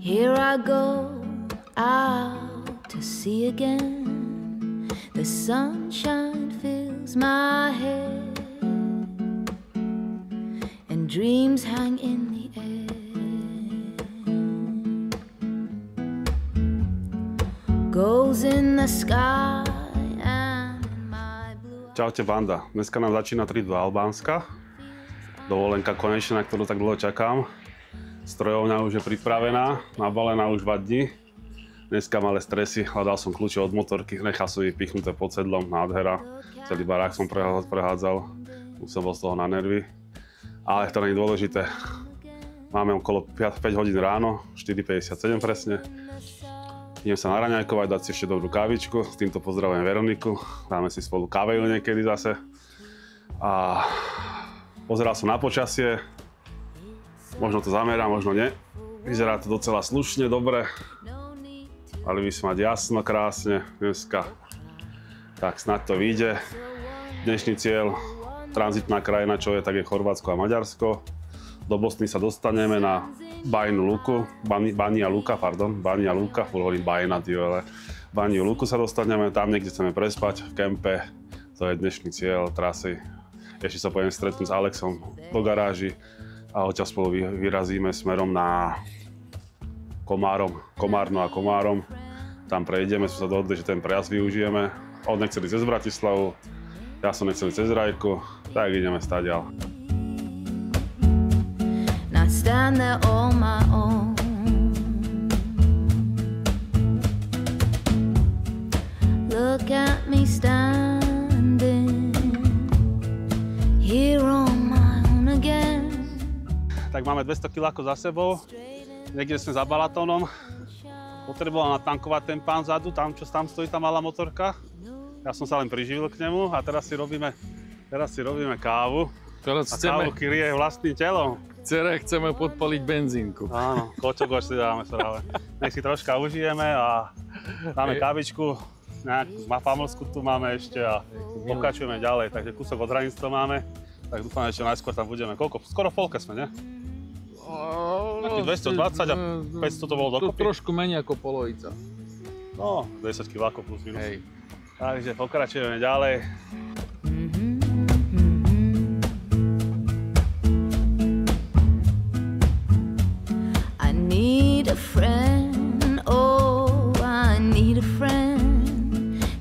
Here I go out to sea again. The sunshine fills my head, and dreams hang in the air. Goes in the sky and in my blue eyes. Čaute banda, dneska nám začína trip do Albánska. Dovolenka konečne, na ktorú tak dlho čakám. Strojovňa už je pripravená, nabalená už 2 dní. Dneska malé stresy, hľadal som kľúče od motorky, nechal som ich pichnuté pod sedlom, nádhera. Celý barák som prehádzal, už som bol z toho na nervy. Ale to nie je dôležité. Máme okolo 5 hodín ráno, 4:57 presne. Idem sa naraňajkovať, dať si ešte dobrú kávičku, s týmto pozdravujem Veroniku. Dáme si spolu káveju niekedy zase. A pozeral som na počasie. Možno to zamerám, možno nie. Vyzerá to docela slušne, dobre. Mali by sme mať jasno, krásne dneska. Tak snáď to vyjde. Dnešný cieľ, tranzitná krajina, čo je, tak je Chorvátsko a Maďarsko. Do Bosny sa dostaneme na Banja Luka, furt hovorím Bajna, ale Banju Luku sa dostaneme, tam niekde chceme prespať, v kempe. To je dnešný cieľ trasy. Ešte sa poviem stretnúť s Alexom do garáži a odtiaľ spolu vyrazíme smerom na Komárno a Komárom. Tam prejdeme, sme sa dohodli, že ten prejazd využijeme. On nechceli cez Bratislavu, ja som nechcel cez Rajku, tak ideme stadiaľ. Not stand there on my own. Look at me standing here on my own again. Tak máme 200 kg za sebou, niekde sme za Balatónom. Potreboval natankovať ten pán vzadu, tam stojí tá malá motorka. Ja som sa len priživil k nemu a teraz si robíme kávu. Teraz kávu kryje vlastným telom. Chceme podpaliť benzínku. Áno, kočogoč si dáme práve. Nech si troška užijeme a dáme kávičku. Nejakú famlsku tu máme ešte a pokračujeme ďalej. Takže kúsok od hraníc to máme. Tak dúfam, že najskôr tam budeme. Koľko? Skoro v polke sme, nie? 220 a 500 to bolo dokopy? Trošku menej ako polovica. No, 10 kg plus minus. Hej. Takže pokračujeme ďalej. I need a friend, oh, I need a friend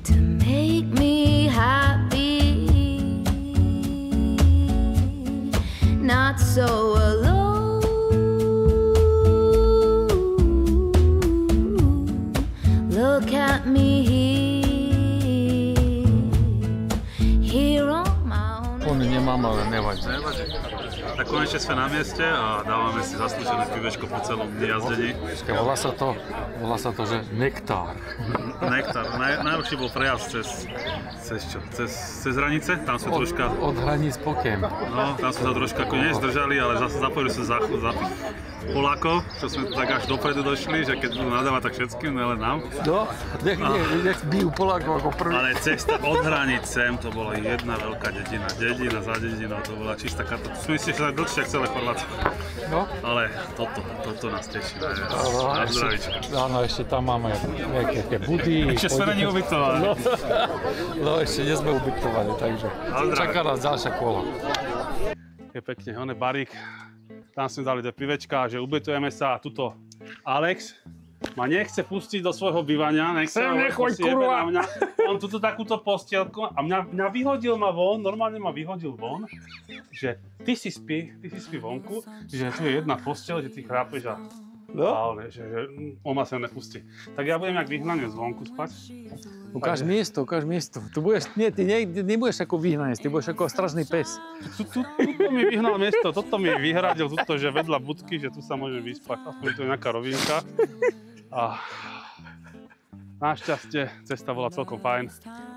to make me happy, not so alone. Look at me here on my own. On nemám, ale nevadí. Tak konečne sme na mieste a dávame si zaslúžené pivečko po celom dni jazdení. Volá sa to, že nektár. Nektár. Najlepší bol prejazd cez hranice, tam sme troška... Od hraníc po kemp. No, tam sme sa troška ako nezdržali, ale zase zapojili sme za tých Polákov, čo sme tak až dopredu došli, že keď budú nadávať, tak všetkým, len nám. No, nech bijú Polákov ako prvý. Ale cesta od hraníc sem, to bola jedna veľká dedina za dedinou, to bola čistá katastrofa. Sme si sa dlhšie celé Chorvátsko. No. Ale toto nás teší. Na zdravíčko. Áno, ešte tam máme nejaké budy. Ešte sme není ubytovaní. No, ešte nie sme ubytovaní, takže čaká nás ďalšia kola. Je pekne, on je barík. Tam sme dali 2 pivečka, že ubytujeme sa a tuto Alex ma nechce pustiť do svojho bývania, nechoď, kurva! On tuto takúto postielku a mňa vyhodil von, normálne ma vyhodil von, že ty si spí vonku, že tu je jedna posteľ, že ty chrápeš a že on ma sem nepustí. Tak ja budem jak vyhnanec zvonku spať. Ukáž miesto. Ty nebudeš ako vyhnanec, ty budeš ako strašný pes. Tuto mi vyhnal miesto, toto mi vyhradil, tuto, že vedľa budky, že tu sa môžem vyspať. Aspoň to je nejaká rovinka. A našťastie cesta bola celkom fajn.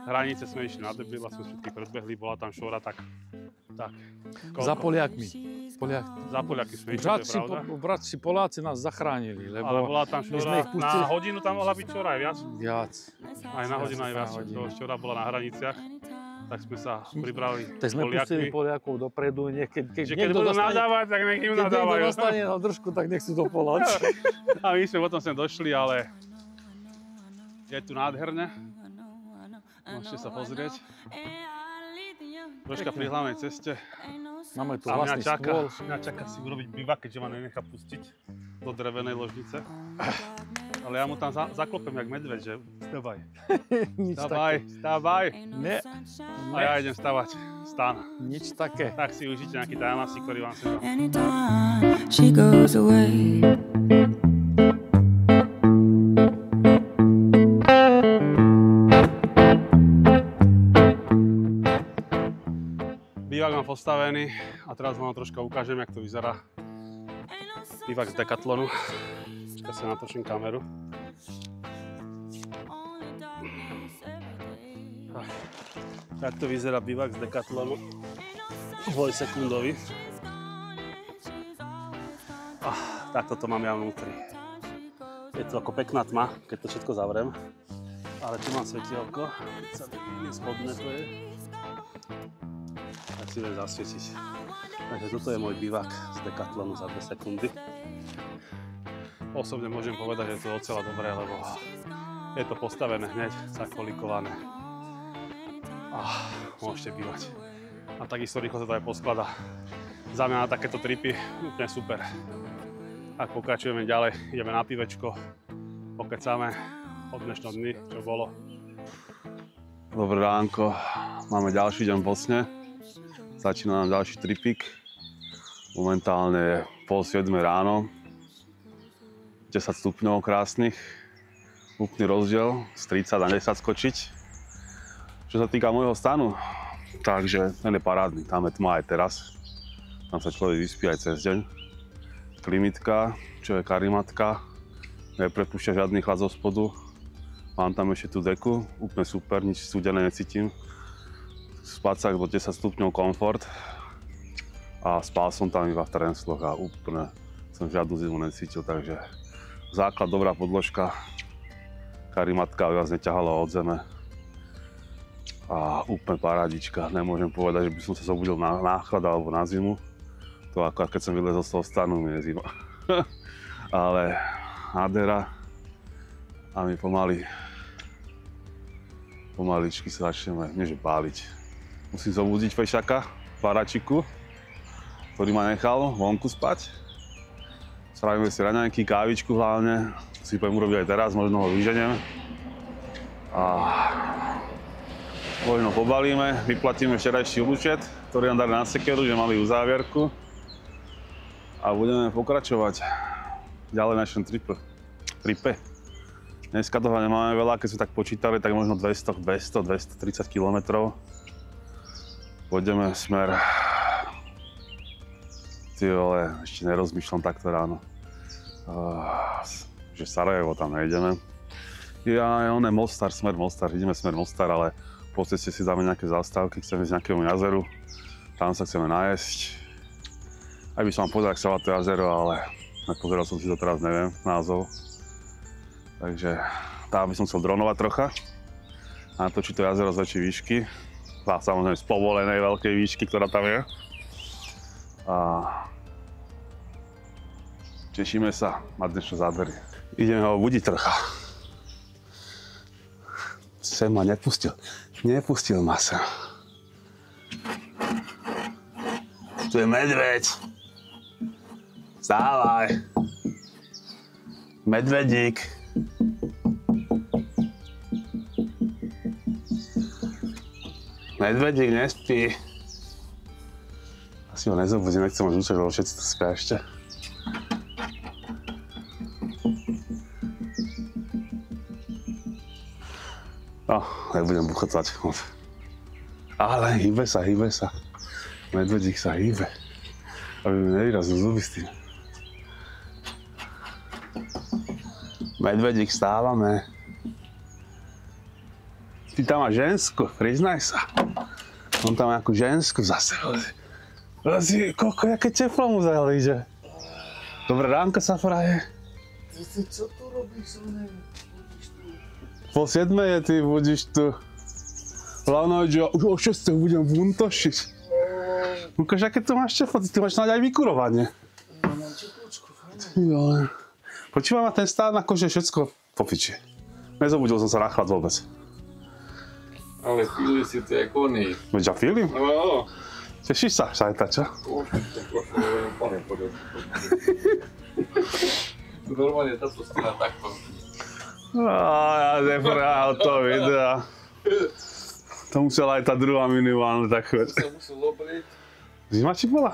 Hranice sme išli na debil a sme všetky predbehli, bola tam šora, tak. Za Poliakmi. Za Poliaky sme išli, to je pravda. Bratši Poláci nás zachránili, lebo... Ale bola tam šora, na hodinu tam mohla byť šora aj viac. Viac. Aj na hodinu aj viac, šora bola na hraniciach. tak sme sa pribrali Tak sme pustili Poliakov dopredu, keď budú nadávať, tak nech im nadávajú. Keď niekto dostane na držku, tak nech sú do pola. A my sme potom sem došli, ale je tu nádherne. Môžete sa pozrieť. Troška pri hlavnej ceste. Máme tu vlastný stôl. Mňa čaká si urobiť bivak, keďže ma nenechá pustiť do drevenej ložnice. Ale ja mu tam zaklopem jak medveď, že vstávaj. Vstávaj. Nie. A ja idem stavať stan. Nič také. Tak si užite nejaký tajamasi, ktorý vám sem dám. Anytime she goes away. Bivak mám postavený a teraz vám troška ukážem, jak to vyzerá. Bivak z Decathlonu. Ja si natočím kameru. Tak to vyzerá bivak z Decathlonu. Dvojsekundový. Takto to mám ja vnútri. Je to ako pekná tma, keď to všetko zavriem. Ale tu mám svetielko. Keď sa vidí spodne to je. Tak si viem zasvietiť. Takže toto je môj bivak z Decathlonu za 2 sekundy. Osobne môžem povedať, že je to docela dobré, lebo je to postavené hneď, zakolikované. Môžete bývať. A takisto rýchlo sa to aj poskladá. Za mňa na takéto tripy úplne super. Ak pokračujeme ďalej, ideme na pivečko, pokecáme o dnešnom dni, čo bolo. Dobré ránko, máme ďalší deň v Bosne. Začína nám ďalší tripík. Momentálne je 6:30 ráno. 10 stupňov krásnych. Úplný rozdiel, z 30 na 10 skočiť. Čo sa týka môjho stanu, takže ten je parádny. Tam je tma aj teraz. Tam sa človek vyspí aj cez deň. Klimitka, čo je karimatka. Neprepúšťa žiadny chlad zo spodu. Mám tam ešte tú deku, úplne super, nič studené necítim. Spacák do 10 stupňov komfort. A spal som tam iba v terénsloch a úplne som žiadnu zimu necítil, takže základ, dobrá podložka. Karimatka viac neťahala od zeme. A úplne parádička. Nemôžem povedať, že by som sa zobudil na chlad alebo na zimu. To ako keď som vylezol z toho stanu, mi je zima. Ale nádhera. A my pomaličky sa začneme, nie že páliť. Musím zobudiť fešaka, paračiku, ktorý ma nechal vonku spať. Spravíme si raňajky, kávičku hlavne. Si poviem urobiť aj teraz, možno ho vyženiem. A možno pobalíme, vyplatíme včerajší účet, ktorý nám dali na sekeru, že mali uzávierku. A budeme pokračovať ďalej v našom tripe. Dneska toho nemáme veľa, keď sme tak počítali, tak možno 230 km. Pôjdeme smer... Ty vole, ešte nerozmýšľam takto ráno. Že Sarajevo tam nejdeme. On je Mostar, smer Mostar, ideme smer Mostar, ale po ceste si dáme nejaké zastávky, chceme ísť nejakému jazeru. Tam sa chceme najesť. Aj by som vám povedal, ak sa volá to jazero, ale nepozeral som si to teraz, neviem, názov. Takže tam by som chcel dronovať trocha. Natočiť to jazero z väčšej výšky. A samozrejme z povolenej veľkej výšky, ktorá tam je. A tešíme sa na dnešné zábery. Ideme ho budiť trocha. Sem ma nepustil. Nepustil ma sem. Tu je medveď. Vstávaj. Medvedík. Medvedík nespí. Asi ho nezobudím, nechcem ho žúčať, lebo všetci to spia ešte. No, nebudem buchotať. Ale hýbe sa. Medvedík sa hýbe. Aby mi nevyrazil zuby s tým. Medvedík, stávame. Ty tam máš žensku, priznaj sa. On tam má nejakú žensku zase. Jaké teplo mu zajali, že? Dobré ránko sa fraje. Ty si čo tu robíš, Sonem? Budíš tu? 6:30 je, ty budíš tu. Hlavne, že už o 6 budem vuntošiť. Ukáž, aké to máš teplé, ty máš snáď aj vykurovanie. Mám teplúčku, fajn. Jo. Počúvam, a ten stát akože všetko popičie. Nezobudil som sa na chlad vôbec. Ale chvíli si to jak oný. Veď ja feeling? No, Tešíš sa, šajta, čo? normálne táto stena takto. Ja neprehal to videa. To musela aj tá druhá minimálna tak choď. Sa musel obrieť. Zima ti bola?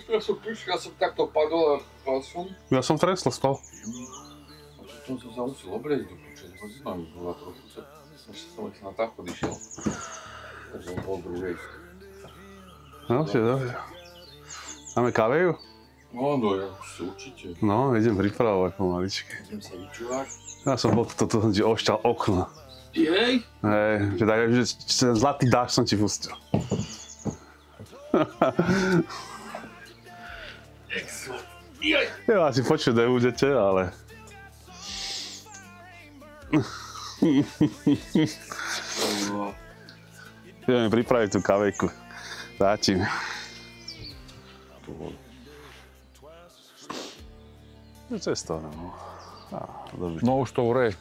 Ja som prišiel, ja som takto padol a spal som. Ja som treslo spal. A potom som sa musel obrieť do piče, lebo zima mi bola trochu. Som ešte na táchod išiel. Takže som bol druhej. No, dobre. Máme kaveju? No, ja už si určite. No, idem pripravovať pomaličky. Idem sa vyčúvať. Ja som bol toto, že ošťal okno. Jej! Hej, že tak, že ten zlatý dáš som ti pustil. Excellent. Jej! Ja asi počuť nebudete, ale... Ideme pripraviť tú kavejku. Dáčim. Cesta, no. Dobre. No už to vre,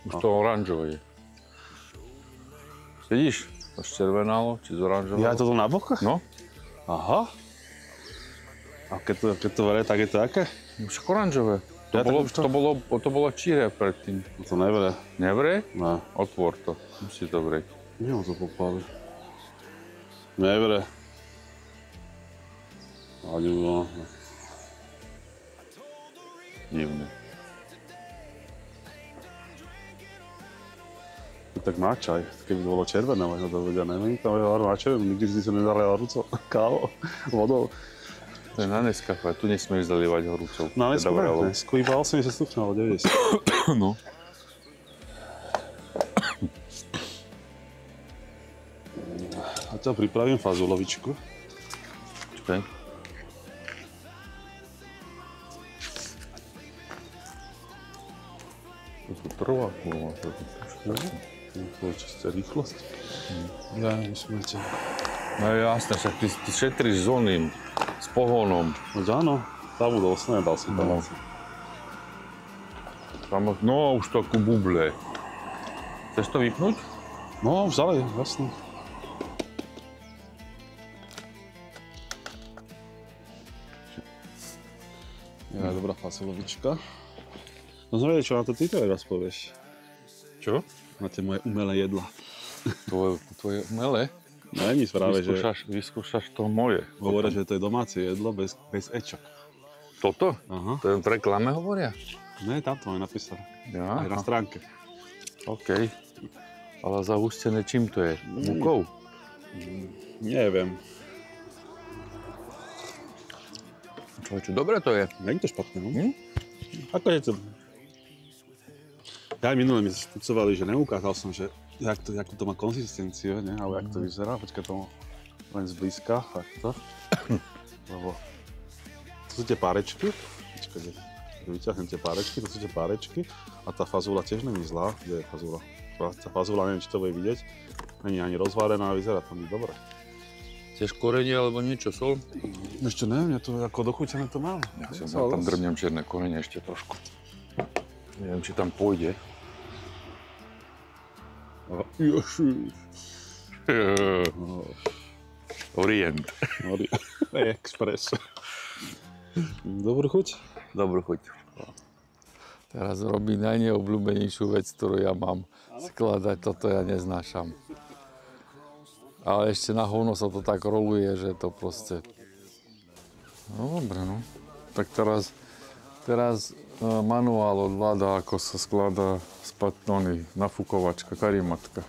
už to oranžové je. Vidíš? To červenalo, či zoranžovalo. Ja toto na boku? No, Aha. A keď to vere, tak je to aké? však oranžové. Ja tak už To bolo číre predtým. To nevere. Nevre? No. Otvor to, musí to vrieť. Nemám to popáliť. Nevere. No. Divné. Tak má čaj. Keby bolo červené, možno to vedia, neviem. Tam je na červenú, nikdy si nedali horúco kávo, vodou. To je na Nescafe, tu nesmieš zalievať horúcou. No ale Teda vrelo. skôr iba 80 stupňov, alebo 90. No. A to pripravím fazulovičku. Počkaj. To trvá, kurva. To je čistá rýchlosť. Ja, musíte. No jasné, však ty šetríš s oným, s pohónom. No áno, zabudol som, nedal som tam. No už to ku buble. Chceš to vypnúť? No, už zalej, jasne. Ja, dobrá fazulovička. No som vedel, čo na to ty teraz povieš. Čo? Na tie moje umelé jedlá. Tvoje umelé? No nie práve, že Vyskúšaš to moje. hovoria, že to je domáce jedlo bez ečok. Toto? Aha. To je v reklame hovoria? Ne, tam to je napísané. Ja, Aj na stránke. OK. Ale zahustené čím to je? Múkou? Neviem. Čo dobre to je. Není to špatné, no? Ako je to? Ja aj minule mi skúcovali, že neukázal som, že jak to má konzistenciu, ne? Alebo jak to vyzerá. Počkaj, to len zblízka, takto. Lebo to sú tie párečky. Počkaj, vyťahnem tie párečky, to sú tie párečky. A tá fazula tiež není zlá. Kde je fazula? Tá fazula, neviem, či to bude vidieť. Není ani rozvárená, vyzerá to mi dobre. Chceš korenie alebo niečo, sol? Ešte neviem, ja to ako dochutené to mám. Ja tam drvnem čierne korenie ešte trošku. Neviem, či tam pôjde. Orient. Express. Dobrú chuť? Dobrú chuť. Teraz robí najneobľúbenejšiu vec, ktorú ja mám. Skladať, toto ja neznášam. Ale ešte na hovno sa to tak roluje, že to proste... No dobre, no. Tak teraz manuál odvláda, ako sa skladá nafúkovačka, karimatka.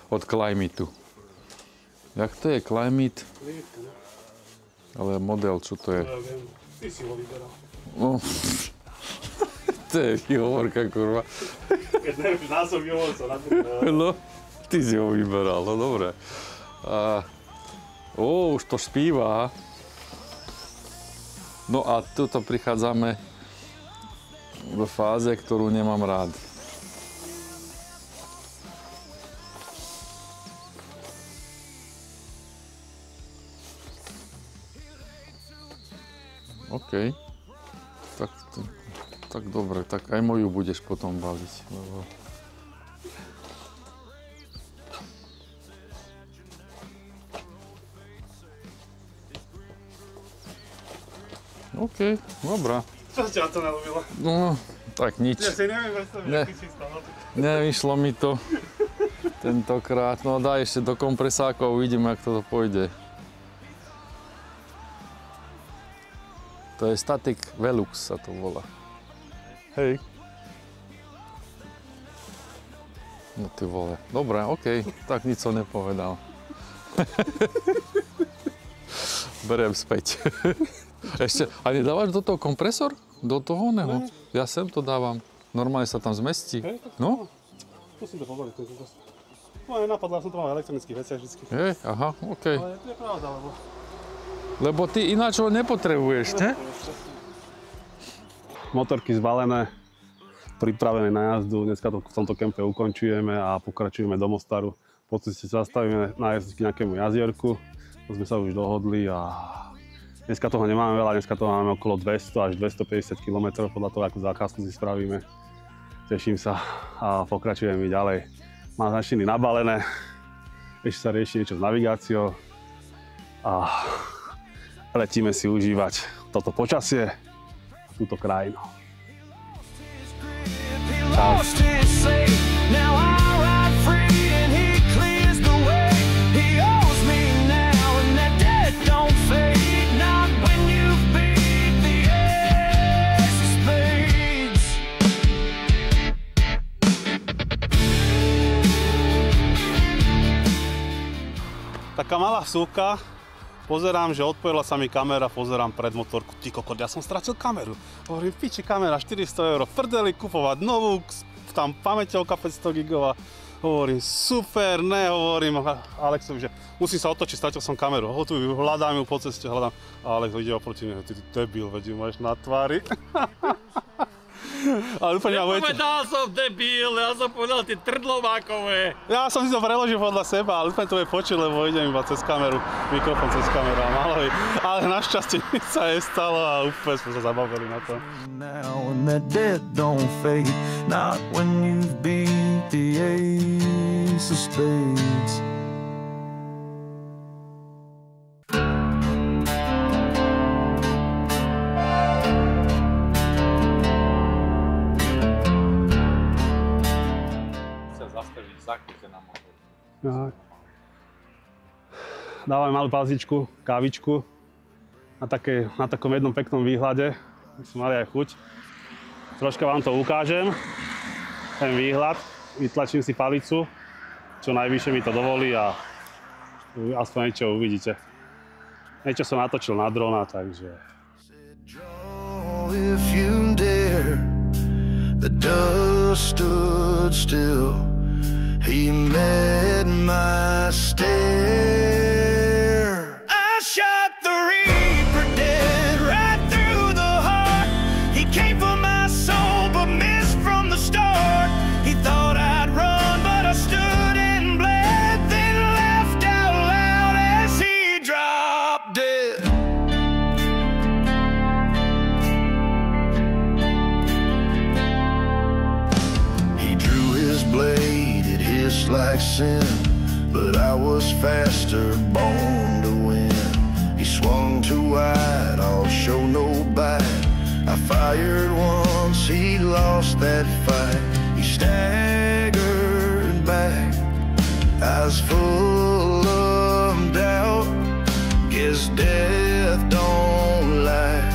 Od Climate. Jak to je Climate? Ale model, čo to je? Ja viem, ty si ho vyberal. No. To je výhovorka, kurva. Keď nevíš názov výhovorca na to. No, ty si ho vyberal, no dobre. Už to spíva. No a tuto prichádzame do fáze, ktorú nemám rád. OK. Tak dobre, tak aj moju budeš potom baviť. Lebo... OK, dobrá. Čo ťa to nelúbilo? No, tak nič. Ja si neviem predstaviť, aký si stal. Nevyšlo mi to tentokrát. No daj ešte do kompresákov, uvidíme, jak to pôjde. To je Static Velux sa to volá. Hej. No ty vole. Dobre, OK. Tak nič som nepovedal. Beriem späť. Ešte, a nedávaš do toho kompresor? Do toho oného? Ja sem to dávam. Normálne sa tam zmestí. No? Musím to povoliť. No nenapadla, som to mal v elektronických veciach vždycky. Hej, aha, OK. Ale to je pravda, lebo... Lebo ty ináč ho nepotrebuješ, ne? Motorky zbalené, pripravené na jazdu. Dneska to v tomto kempe ukončujeme a pokračujeme do Mostaru. Po ceste sa zastavíme na jazdiť k nejakému jazierku. To sme sa už dohodli a dneska toho nemáme veľa, dneska toho máme okolo 200 až 250 km podľa toho, akú zákazku si spravíme. Teším sa a pokračujeme ďalej. Mám značiny nabalené, ešte sa rieši niečo s navigáciou a letíme si užívať toto počasie a túto krajinu. Taká malá vsúka, pozerám, že odpojila sa mi kamera, pozerám pred motorku, ty kokot, ja som stratil kameru. Hovorím, piči kamera, 400 €, prdeli, kupovať novú, tam pamäťovka 500 GB. Hovorím, super, ne, hovorím Alexovi, že musím sa otočiť, stratil som kameru, hotujú, hľadám ju po ceste, hľadám. A Alex ide oproti mne, ty debil, veď ju máš na tvári. Ale úplne Nepovedal som debil, ja som povedal tie trdlomákové. Ja som si to preložil podľa seba, ale úplne to je počuť, lebo idem iba cez kameru, mikrofón cez kameru a malo. Ale našťastie nič sa nestalo a úplne sme sa zabavili na to. Now and that debt don't fade, not when you've beat the ace of spades. Dávam malú pauzičku, kávičku na takom jednom peknom výhľade. Sme mali aj chuť. Troška vám to ukážem, ten výhľad. Vytlačím si palicu, čo najvyššie mi to dovolí a aspoň niečo uvidíte. Niečo som natočil na drona, takže... If you dare, the dust stood still. He met my stare. I shot the reaper dead right through the heart. He came for my soul but missed from the start. He thought I'd run but I stood and bled, then laughed out loud as he dropped dead. He drew his blade, it hissed like sin, but I was faster, born to win. He swung too wide, I'll show no bite. I fired once, he lost that fight. He staggered back, eyes full of doubt. Guess death don't lie,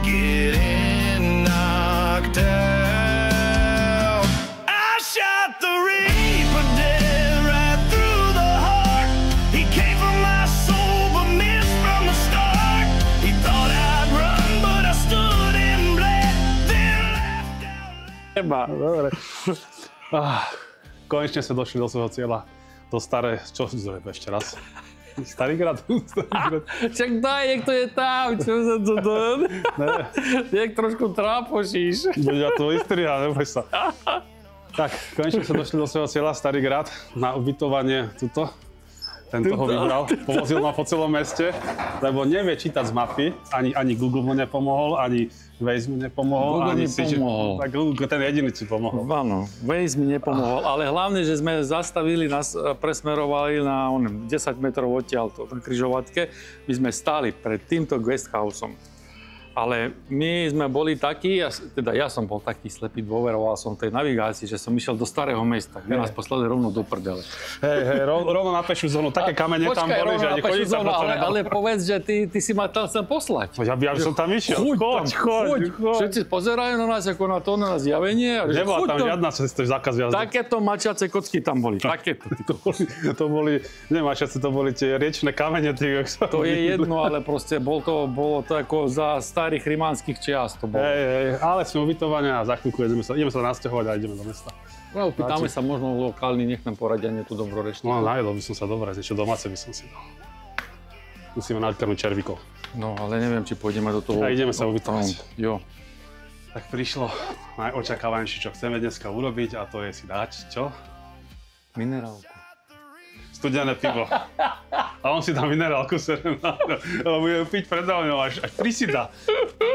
getting knocked out. I shot the reaper dead right through the heart. He came for my soul but missed from the start. He thought I'd run but I stood and bled, then laughed out. Dobre. Konečne sme došli do svojho cieľa. To staré, čo ešte raz? Starý grad? Čak daj, jak to je tam, čo sa to dá? Jak trošku trápošíš. Ja to vystrihám, neboj sa. Tak, konečne sme došli do svojho cieľa, Starý grad, na ubytovanie tuto. Ten toho vybral, povozil ma po celom meste, lebo nevie čítať z mapy, ani Google mu nepomohol, ani Waze mu nepomohol. Google mi pomohol. Tak Google, ten jediný ti pomohol. Áno, Waze mi nepomohol, ale hlavne, že sme zastavili, nás presmerovali na 10 metrov odtiaľto, na križovatke. My sme stáli pred týmto guesthouseom. Ale my sme boli takí, teda ja som bol taký slepý, dôveroval som tej navigácii, že som išiel do starého mesta, kde nás poslali rovno do prdele. Hej, rovno na pešú zónu, také kamene tam boli, že ani chodiť sa po to nedalo. Ale povedz, že ty si ma tam chcel poslať. Ja by som tam išiel. Choď. Všetci pozerajú na nás ako na to, na zjavenie. Nebola tam žiadna cesta, zákaz jazdy. Takéto mačiace kocky tam boli, takéto. To boli, nie mačiace, to boli tie riečne kamene. To je jedno, ale proste bolo to ako za starých rimánskych čias to bolo. Ale sme ubytovaní a za chvíľku ideme sa nasťahovať a ideme do mesta. No, pýtame sa možno lokálny, nech nám poradia tu dobroreští. No, najedol by som sa dobre, niečo domáce by som si dal. Musíme nakrmiť červíkov. No, ale neviem, či pôjdeme do toho. A ideme sa ubytovať. Jo. Tak prišlo najočakávanejšie, čo chceme dneska urobiť, a to je si dať, čo? Minerálku. Studené pivo. A on si dá minerálku 17. Lebo bude piť predo mňou, až prisida.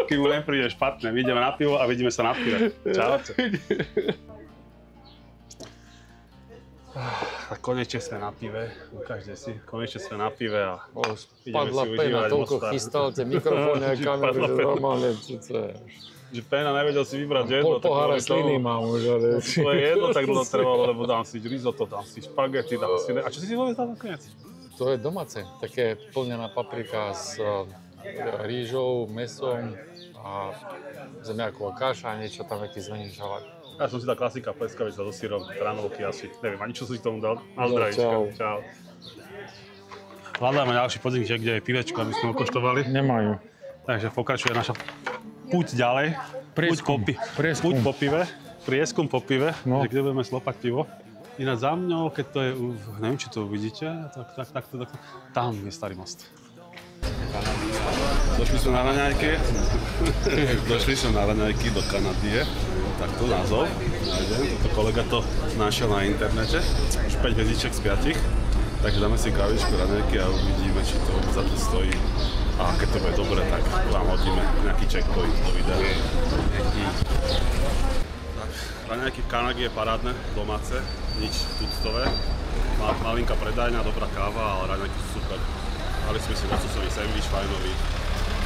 Kým mu nepríde špatné. My ideme na pivo a vidíme sa na pive. Čaute. Tak konečne sme na pive. Ukážte si. Konečne sme na pive a ideme si užívať toľko chystal tie mikrofóny a kamery, že normálne že Pena nevedel si vybrať jedno. Pol pohára sliny mám už, ale... To je jedno tak dlho trvalo, lebo dám si risotto, dám si špagety, dám si... A čo si vôbec dal nakoniec? To je domáce. Také plnená paprika s rýžou, mesom a zemiaková kaša a niečo tam, aký zmeníš šalát. Ja som si dal klasika, pleskavica so sírom, hranolky asi. Neviem, ani čo si k tomu dal. Čau. Hľadáme ďalší podnik, kde je pivečko, aby sme ho koštovali. Nemajú. Takže pokračuje naša púť ďalej. Prieskum Púť po pive. Prieskum po pive, že kde budeme slopať pivo. Ináč za mňou, keď to je, neviem, či to uvidíte, tak tam je Starý most. Došli sme na raňajky do Kanadie. Takto názov nájdem. Toto kolega to našiel na internete. Už 5 hviezdiček z 5. Takže dáme si kávičku, raňajky a uvidíme, či to za to stojí. A keď to bude dobre, tak vám hodíme nejaký checkpoint do videa. Raňajky v Kanade je parádne, domáce, nič tuctové. Malinká predajňa, dobrá káva, ale raňajky sú super. Dali sme si lososový sandwich, fajnový.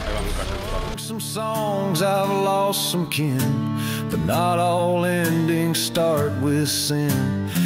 Aj vám ukážem to. Some songs I've lost some kin, but not all endings start with sin.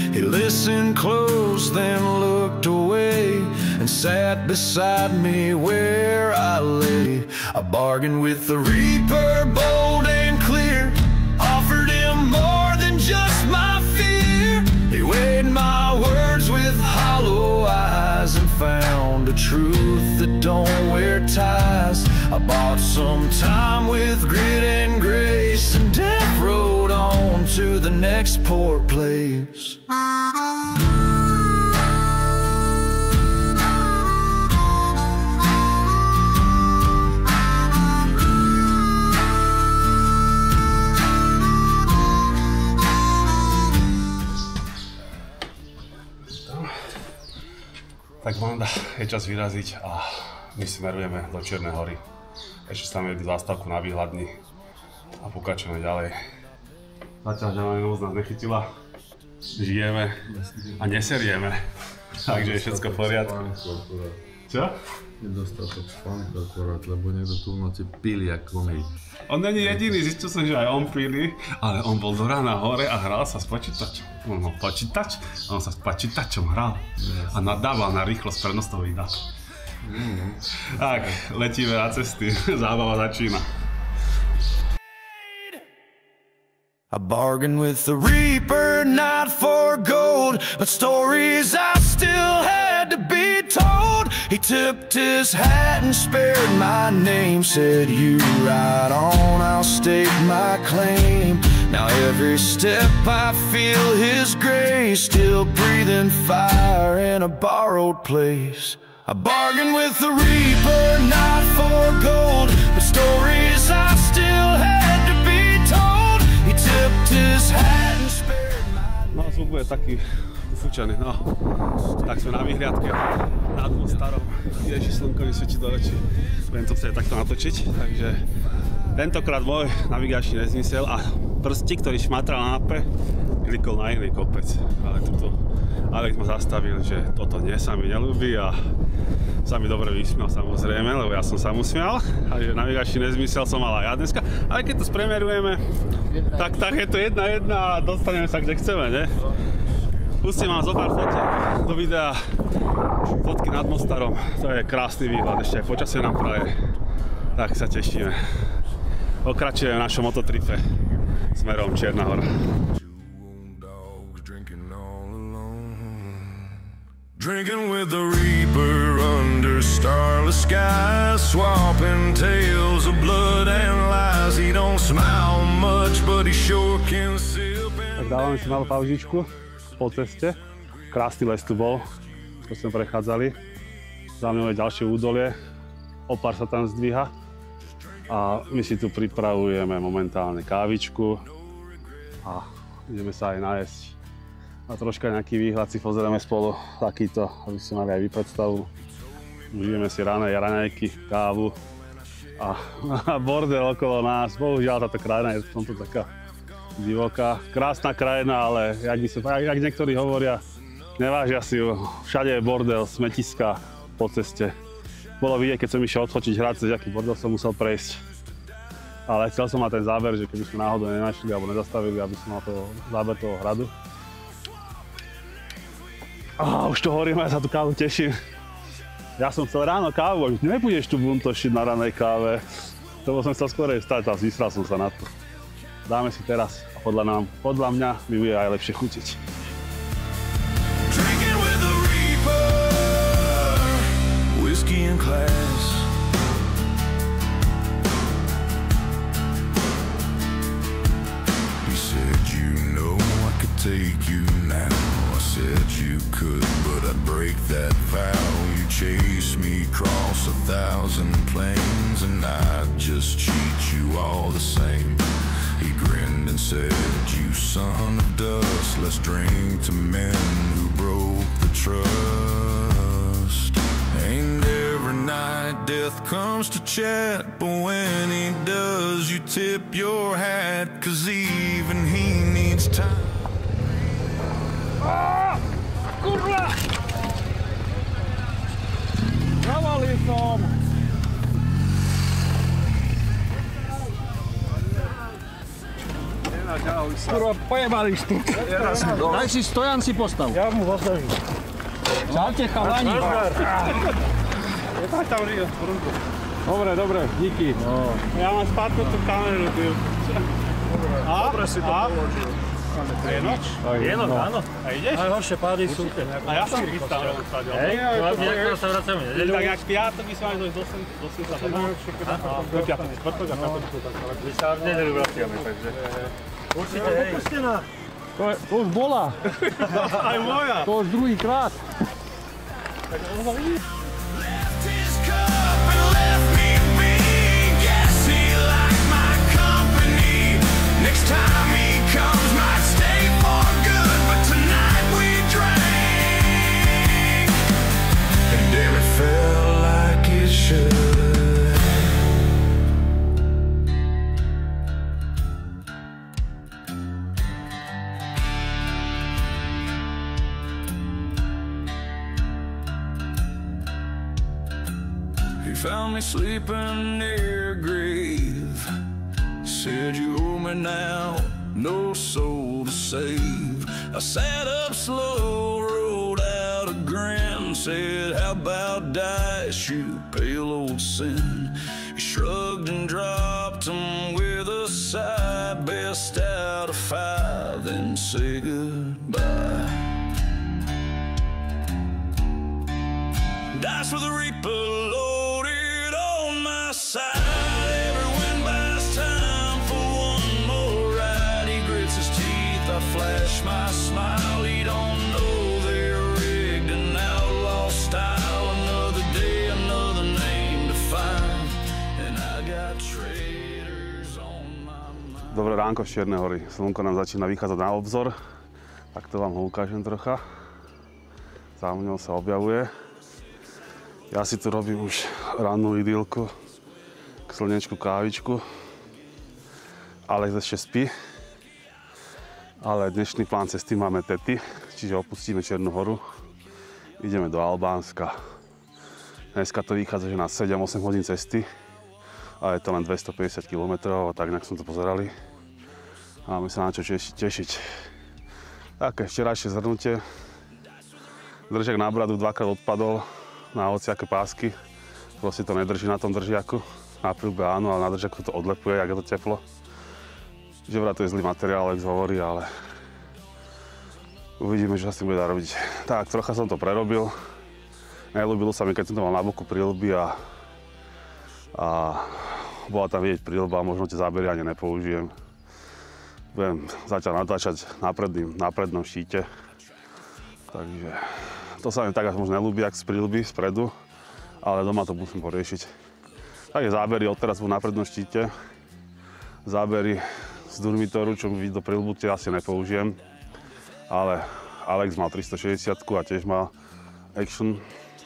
He listened close, then looked away, and sat beside me where I lay. I bargained with the reaper, bold and clear, offered him more than just my fear. He weighed my words with hollow eyes and found a truth that don't wear ties. I bought some time with grit and grace, and death rode on to the next poor place. Tak Manda, je čas vyraziť a my smerujeme do Čiernej Hory. Ešte tam je zástavku na výhľadni a pokračujeme ďalej. Zatiaľ žiadna noc nás nechytila, žijeme a neserieme, takže je všetko v poriadku. Čo? Nedostatok spánku akorát, lebo niekto tu v noci pili jak konej. On není jediný, zistil som, že aj on pili, ale on bol do rána hore a hral sa s počítačom. On mal počítač a on sa s počítačom hral a nadával na rýchlosť prenostových dát. Tak, letíme na cesty, zábava začína. I bargained with the reaper, not for gold, but stories I still had to be told. He tipped his hat and spared my name, said you ride on, I'll stake my claim. Now every step I feel his grace, still breathing fire in a borrowed place. I bargained with the reaper, not for gold, but stories I still had to be told. He tipped his hat and spared my name. No, zvuk bude taký ufúčaný, no. Tak sme na vyhliadke nad Mostarom. Ježi, slnko mi svieti do očí. Budem to chcieť takto natočiť, takže tentokrát môj navigačný nezmysel a prstík, ktorý šmatral na mape, klikol na iný kopec. Ale tuto Alex ma zastavil, že toto nie sa mi neľúbi a sa mi dobre vysmial samozrejme, lebo ja som sa mu smial. A že navigačný nezmysel som mal aj ja dneska. Ale keď to spremerujeme, tak je to 1-1 a dostaneme sa kde chceme, ne? Pustím vám zo pár fotiek do videa. Fotky nad Mostarom. To je krásny výhľad, ešte aj počasie nám praje. Tak sa tešíme. Pokračujeme v našom mototripe smerom Čierna Hora. Drinking with the Reaper under starless skies, swapping tales of blood and lies. He don't smile much, but he sure can sip. Tak dávame si malú pauzičku po ceste. Krásny les tu bol, čo sme prechádzali. Za mňou je ďalšie údolie, opar sa tam zdvíha. A my si tu pripravujeme momentálne kávičku a ideme sa aj nájsť. A troška nejaký výhľad si pozrieme spolu, takýto, aby sme mali aj vy predstavu. Užijeme si raňajky, kávu a bordel okolo nás. Bohužiaľ táto krajina je v tomto taká divoká. Krásna krajina, ale jak niektorí hovoria, nevážia si ju. Všade je bordel, smetiska po ceste. Bolo vidieť, keď som išiel odfočiť hrad, cez aký bordel som musel prejsť. Ale chcel som mať ten záber, že keby sme náhodou nenašli alebo nezastavili, aby som mal záber toho hradu. Už to horím, ja sa tu kávu teším. Ja som chcel ráno kávu, nebudeš tu buntošiť na ranej káve. Lebo som chcel skorej vstať a vysral som sa na to. Dáme si teraz a podľa mňa mi bude aj lepšie chutiť. Drinking with the Reaper, whiskey in class. He said, you know I could take you now. Said you could, but I'd break that vow. You chased me across 1,000 plains, and I'd just cheat you all the same. He grinned and said, you son of dust, let's drink to men who broke the trust. Ain't every night death comes to chat, but when he does, you tip your hat, 'cause even he needs time. Kurva! Navalil som! Kurva, pojebali štuk. Daj si stojan si postav. Ja mu postavím. Čaute, chalani. Tak tam río. Dobre, díky. No. Ja mám spátko tú kameru. Dobre si to položil. Jednot, áno. A ideš? Najhoršie pády sú. A ja som chystal. Hej, nejako sa vracame. Tak jak piatok by som aj dojsť do Slúca. Do piatok, štvrtok a piatok. My sa v nedeľu vraciame, takže... Určite, hej. Pustená. To už bola. Aj moja. To už druhýkrát. Left his cup and left me be. Guess he liked my company. Next time he comes, might stay for good, but tonight we drank, and damn, it felt like it should. He found me sleeping near a grave. Said you owe me now, no soul to save. I sat up slow, rolled out a grin. Said, how about dice, you pale old sin? He shrugged and dropped him with a sigh. Best out of 5, then say goodbye. Dice with a Reaper loaded on my side. Every wind buys time for one more ride. He grits his teeth, I flash my smile. He don't know they're rigged, an outlaw style. Another day, another name to find, and I got traitors on my mind. Dobré ránko z Čiernej Hory. Slnko nám začína vychádzať na obzor, tak to vám ho ukážem trocha. tamňou sa objavuje. Ja si tu robím už rannú idylku, k slnečku kávičku. Alex ešte spí, ale dnešný plán cesty máme Tety, čiže opustíme Čiernu horu, ideme do Albánska. Dneska to vychádza, že na 7-8 hodín cesty, a je to len 250 km, tak nejak sme to pozerali. Máme sa na čo tešiť. Také včerajšie zhrnutie. Držiak na bradu dvakrát odpadol na hociaké pásky. Proste to nedrží na tom držiaku. Na príľbe áno, ale na držiaku to odlepuje, jak je to teplo. Že vraj to je zlý materiál, Alex hovorí, ale uvidíme, čo sa s tým bude dá robiť. Tak, trocha som to prerobil. Neľúbilo sa mi, keď som to mal na boku príľby a bola tam vidieť príľba, možno tie zábery ani nepoužijem. Budem zatiaľ natáčať na prednom štíte. Takže to sa mi tak možno neľúbi, jak z príľby spredu, ale doma to musím poriešiť. Takže zábery odteraz budú na prednom štíte. Zábery z Durmitoru, čo mi do príľbu, tie asi nepoužijem. Ale Alex mal 360 a tiež mal Action,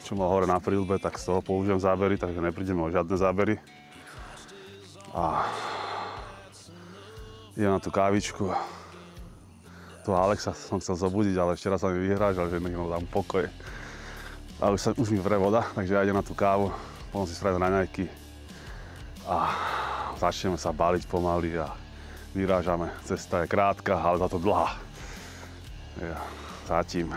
čo mal hore na príľbe, tak z toho použijem zábery, takže neprídeme o žiadne zábery. A idem na tú kávičku. Tu Alexa som chcel zobudiť, ale včera sa mi vyhrážal, že nech mu dám pokoj. A už mi vre voda, takže ja idem na tú kávu, potom si spravím raňajky a začneme sa baliť pomaly a vyrážame. Cesta je krátka, ale za to dlhá. Ja, zatím.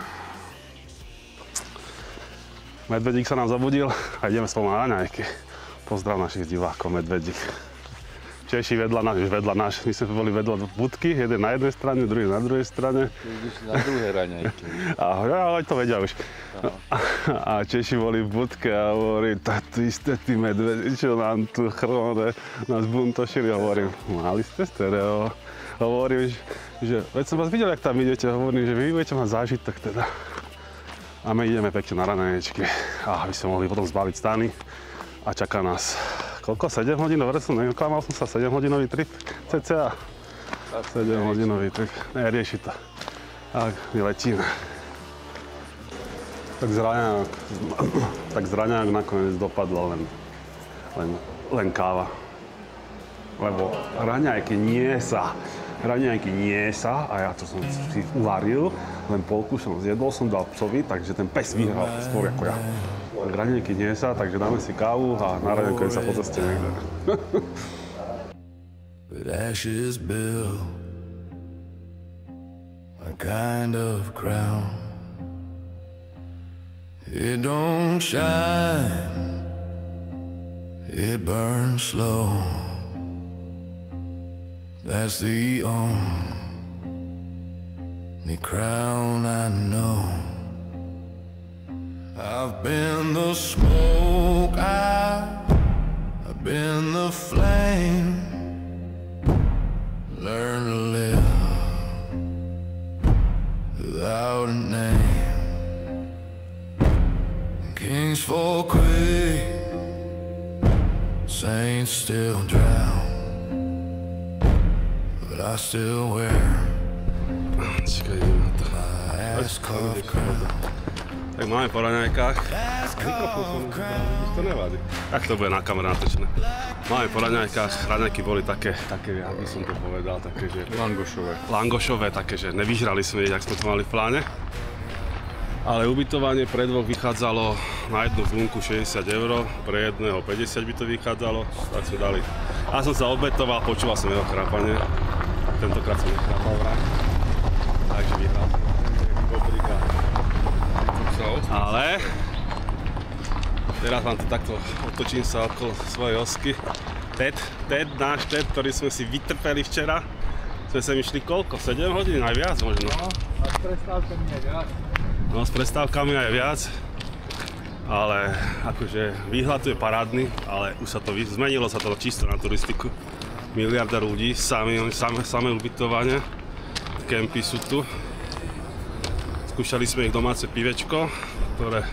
Medvedík sa nám zobudil a ideme spolu na raňajky. Pozdrav našich divákov, Medvedík. Češi vedľa náš, my sme boli vedľa budky, jeden na jednej strane, druhý na druhej strane. Na druhé raňajky. Ale to vedia už. A Češi boli v budke a hovorím, tu ste tí medvedi, čo nám tu chrone, nás buntošili, hovorím, mali ste stereo. Hovorím, že veď som vás videl, jak tam idete, hovorím, že vy budete mať zážitok teda. A my ideme pekne na raňaječky, aby sme mohli potom zbaliť stany a čaká nás. Koľko? 7 hodín? Dobre som neklamal som sa, 7 hodinový trip cca. 7 hodinový trip, nerieši to. Tak, vyletíme. Tak z raňajok nakoniec dopadla len káva. Lebo raňajky nie sa a ja to som si uvaril, len polku som zjedol, som dal psovi, takže ten pes vyhral skôr ako ja. Raňajky nie sa, takže dáme si kávu a na raňajku sa po ceste niekde. But ashes build a kind of crown. It don't shine, it burns slow. That's the only crown I know. I've been the smoke, I've been the flame. Learn to live without a name. Kings fall quick, saints still drown, but I still wear my ascot crown. Tak máme po raňajkách. To nevadí. Tak to bude na kamere natočené. Máme po raňajkách. Raňajky boli také, jak by som to povedal, také, že... Langošové, také, že nevyžrali sme, jak sme to mali v pláne. Ale ubytovanie pre dvoch vychádzalo na jednu bunku 60 €, pre jedného 50 by to vychádzalo. Tak sme dali. Ja som sa obetoval, počúval som jeho chrápanie. Tentokrát som nechrápal vraj. Takže vyhral som. Ale teraz vám to takto otočím sa okolo svojej osky. Náš Ted, ktorý sme si vytrpeli včera, sme sem išli koľko? 7 hodín? Aj viac možno. No, a s prestávkami aj viac. No, s prestávkami aj viac. Ale akože výhľad tu je parádny, ale už sa to zmenilo sa to čisto na turistiku. Miliarda ľudí, samé ubytovanie, kempy sú tu. Skúšali sme ich domáce pivečko, ktoré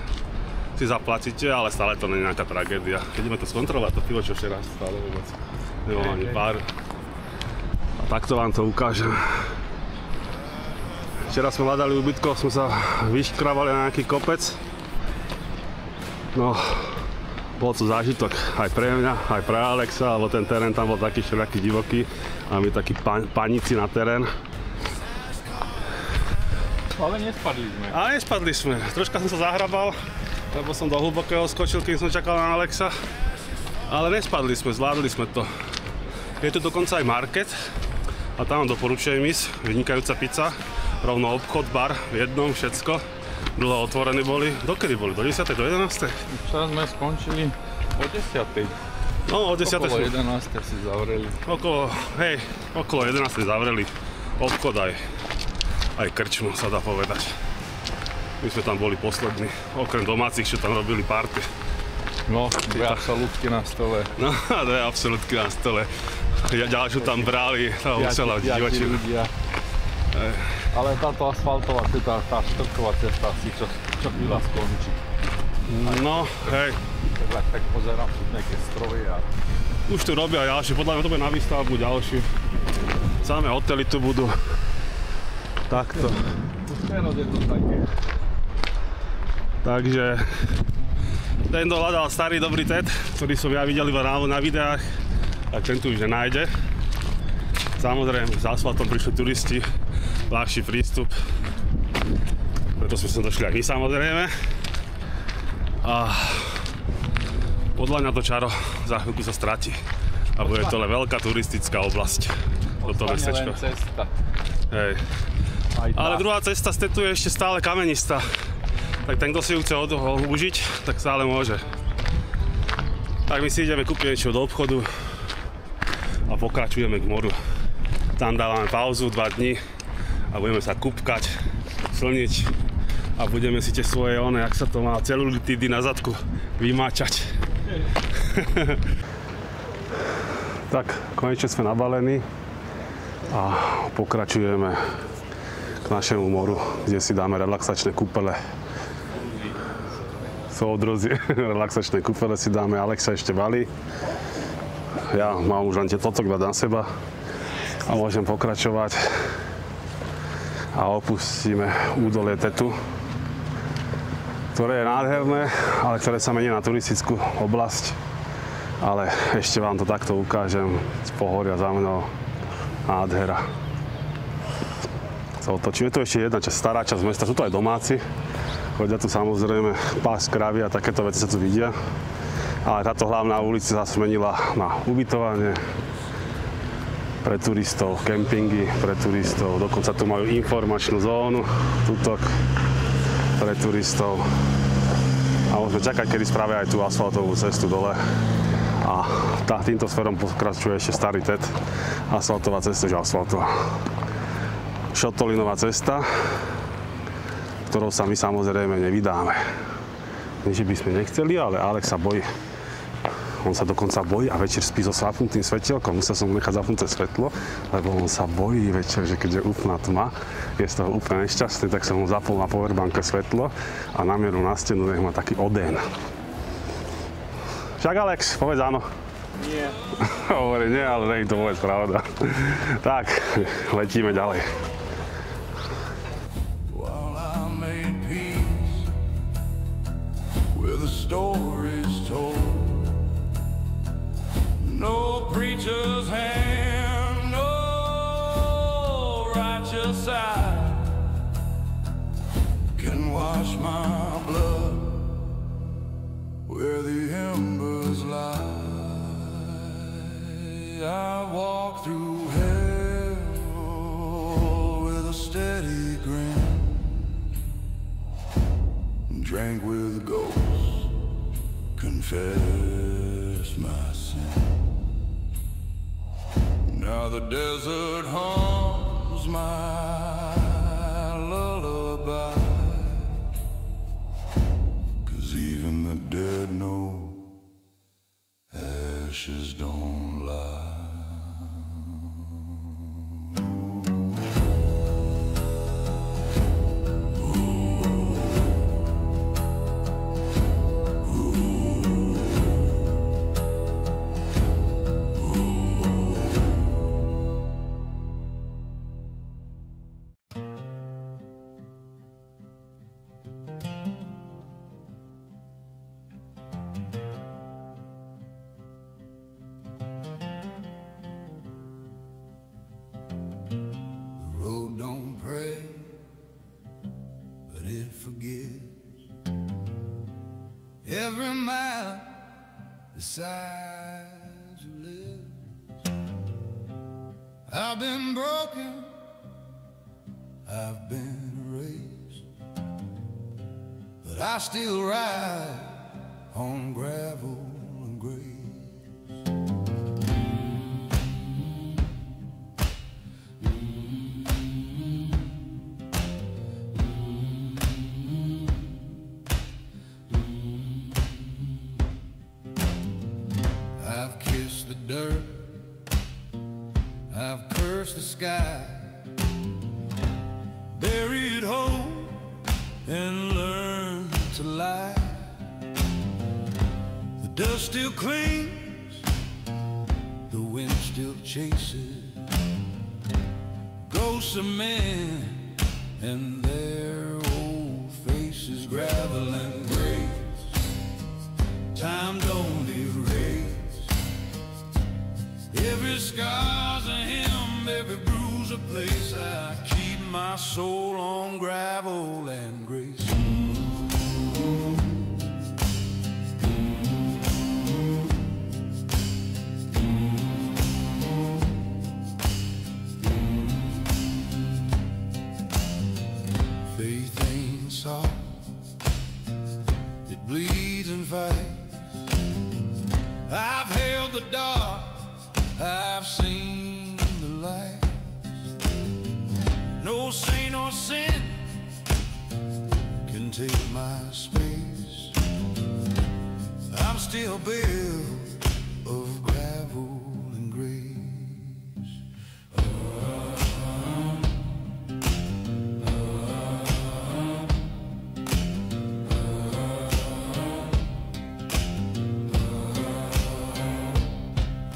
si zaplatíte, ale stále to nie je nejaká tragédia. Keď ideme to skontrolovať, to pivo, čo včera stále vôbec nebol ani pár. A takto vám to ukážem. Včera sme hľadali ubytko, sme sa vyškravali na nejaký kopec. No, bol to zážitok aj pre mňa, aj pre Alexa, lebo ten terén tam bol taký všelijaký divoký a my takí paníci na terén. Ale nespadli sme. Ale nespadli sme, troška som sa zahrabal, lebo som do hlbokého skočil, keď som čakal na Alexa. Ale nespadli sme, zvládli sme to. Je tu dokonca aj market a tam doporučujem ísť, vynikajúca pizza. Rovno obchod, bar, v jednom, všetko. Dlho otvorení boli. Dokedy boli? Do 10. do 11. Včera sme skončili o 10. No, o 10. Okolo 11. si zavreli. Okolo 11. zavreli obchod aj krčmu, sa dá povedať. My sme tam boli poslední, okrem domácich, čo tam robili party. No, dve absolútky na stole. No, dve absolútky na stole. Ďalšiu tam brali, celá divočina. Ale táto asfaltová, tá štrková cesta si čo chvíľa skončí. No, hej. Tak pozerám tu nejaké stroje a... Už tu robia ďalšie, podľa mňa to bude na výstavbu ďalšie. Samé hotely tu budú. Takto. Už teraz je to také. Takže... Tento hľadal starý dobrý TED, ktorý som ja videl iba na videách, tak ten tu už nenájde. Samozrejme, s asfaltom prišli turisti, ľahší prístup. Preto sme sem došli aj my, samozrejme. A podľa mňa to čaro za chvíľku sa stratí. A bude to len veľká turistická oblasť. Toto mestečko. Cesta. Hej. Ale druhá cesta z Tetu je ešte stále kamenistá. Tak ten, kto si ju chce užiť, tak stále môže. Tak my si ideme kúpiť niečo do obchodu a pokračujeme k moru. Tam dávame pauzu 2 dni a budeme sa kúpkať, slniť a budeme si tie svoje jak sa to má, celulitídy na zadku vymáčať. Tak, konečne sme nabalení a pokračujeme k našemu moru, kde si dáme relaxačné kúpele. Soudruzi, relaxačné kúpele si dáme, Alexa ešte valí. Ja mám už len toto na seba a môžem pokračovať a opustíme údolie Tetu, ktoré je nádherné, ale ktoré sa mení na turistickú oblasť. Ale ešte vám to takto ukážem z pohoria za mnou. Nádhera. Sa otočíme. Tu ešte jedna stará časť mesta, sú to aj domáci. Chodia tu samozrejme pás, kravy a takéto veci sa tu vidia. Ale táto hlavná ulica sa zmenila na ubytovanie pre turistov, kempingy pre turistov. Dokonca tu majú informačnú zónu, tutok pre turistov. A môžeme čakať, kedy spravia aj tú asfaltovú cestu dole. A týmto smerom pokračuje ešte starý TET. Asfaltová cesta, že asfaltová. Šotolinová cesta, ktorou sa my samozrejme nevydáme. Nie, že by sme nechceli, ale Alex sa bojí. On sa dokonca bojí a večer spí so zapnutým svetielkom. Musel som nechať zapnuté svetlo, lebo on sa bojí večer, že keď je úplná tma, je z toho úplne nešťastný, tak som mu zapol na powerbanke svetlo a namieru na stenu nech má taký odén. Však Alex, povedz áno. Nie. Hovorí nie, ale nie je to vôbec pravda. Tak, letíme ďalej. Stories told, no preacher's hand, no righteous eye can wash my blood where the embers lie. I walk through hell with a steady grin, drank with ghosts, confess my sin. Now the desert hums my lullaby, 'cause even the dead know ashes don't lie. inside your lips. I've been broken, I've been erased, but I still ride on gravel and grace. I've kissed the dirt, I've cursed the sky, buried hope and learned to lie. The dust still clings, the wind still chases ghosts of men and their old faces. Gravel and grace, time don't erase every scar's a hymn, every bruise a place. I keep my soul on gravel and grace. Faith ain't soft, it bleeds and fights. I've held the dark, I've seen the light. No saint or sin can take my space. I'm still built of gravel and grace.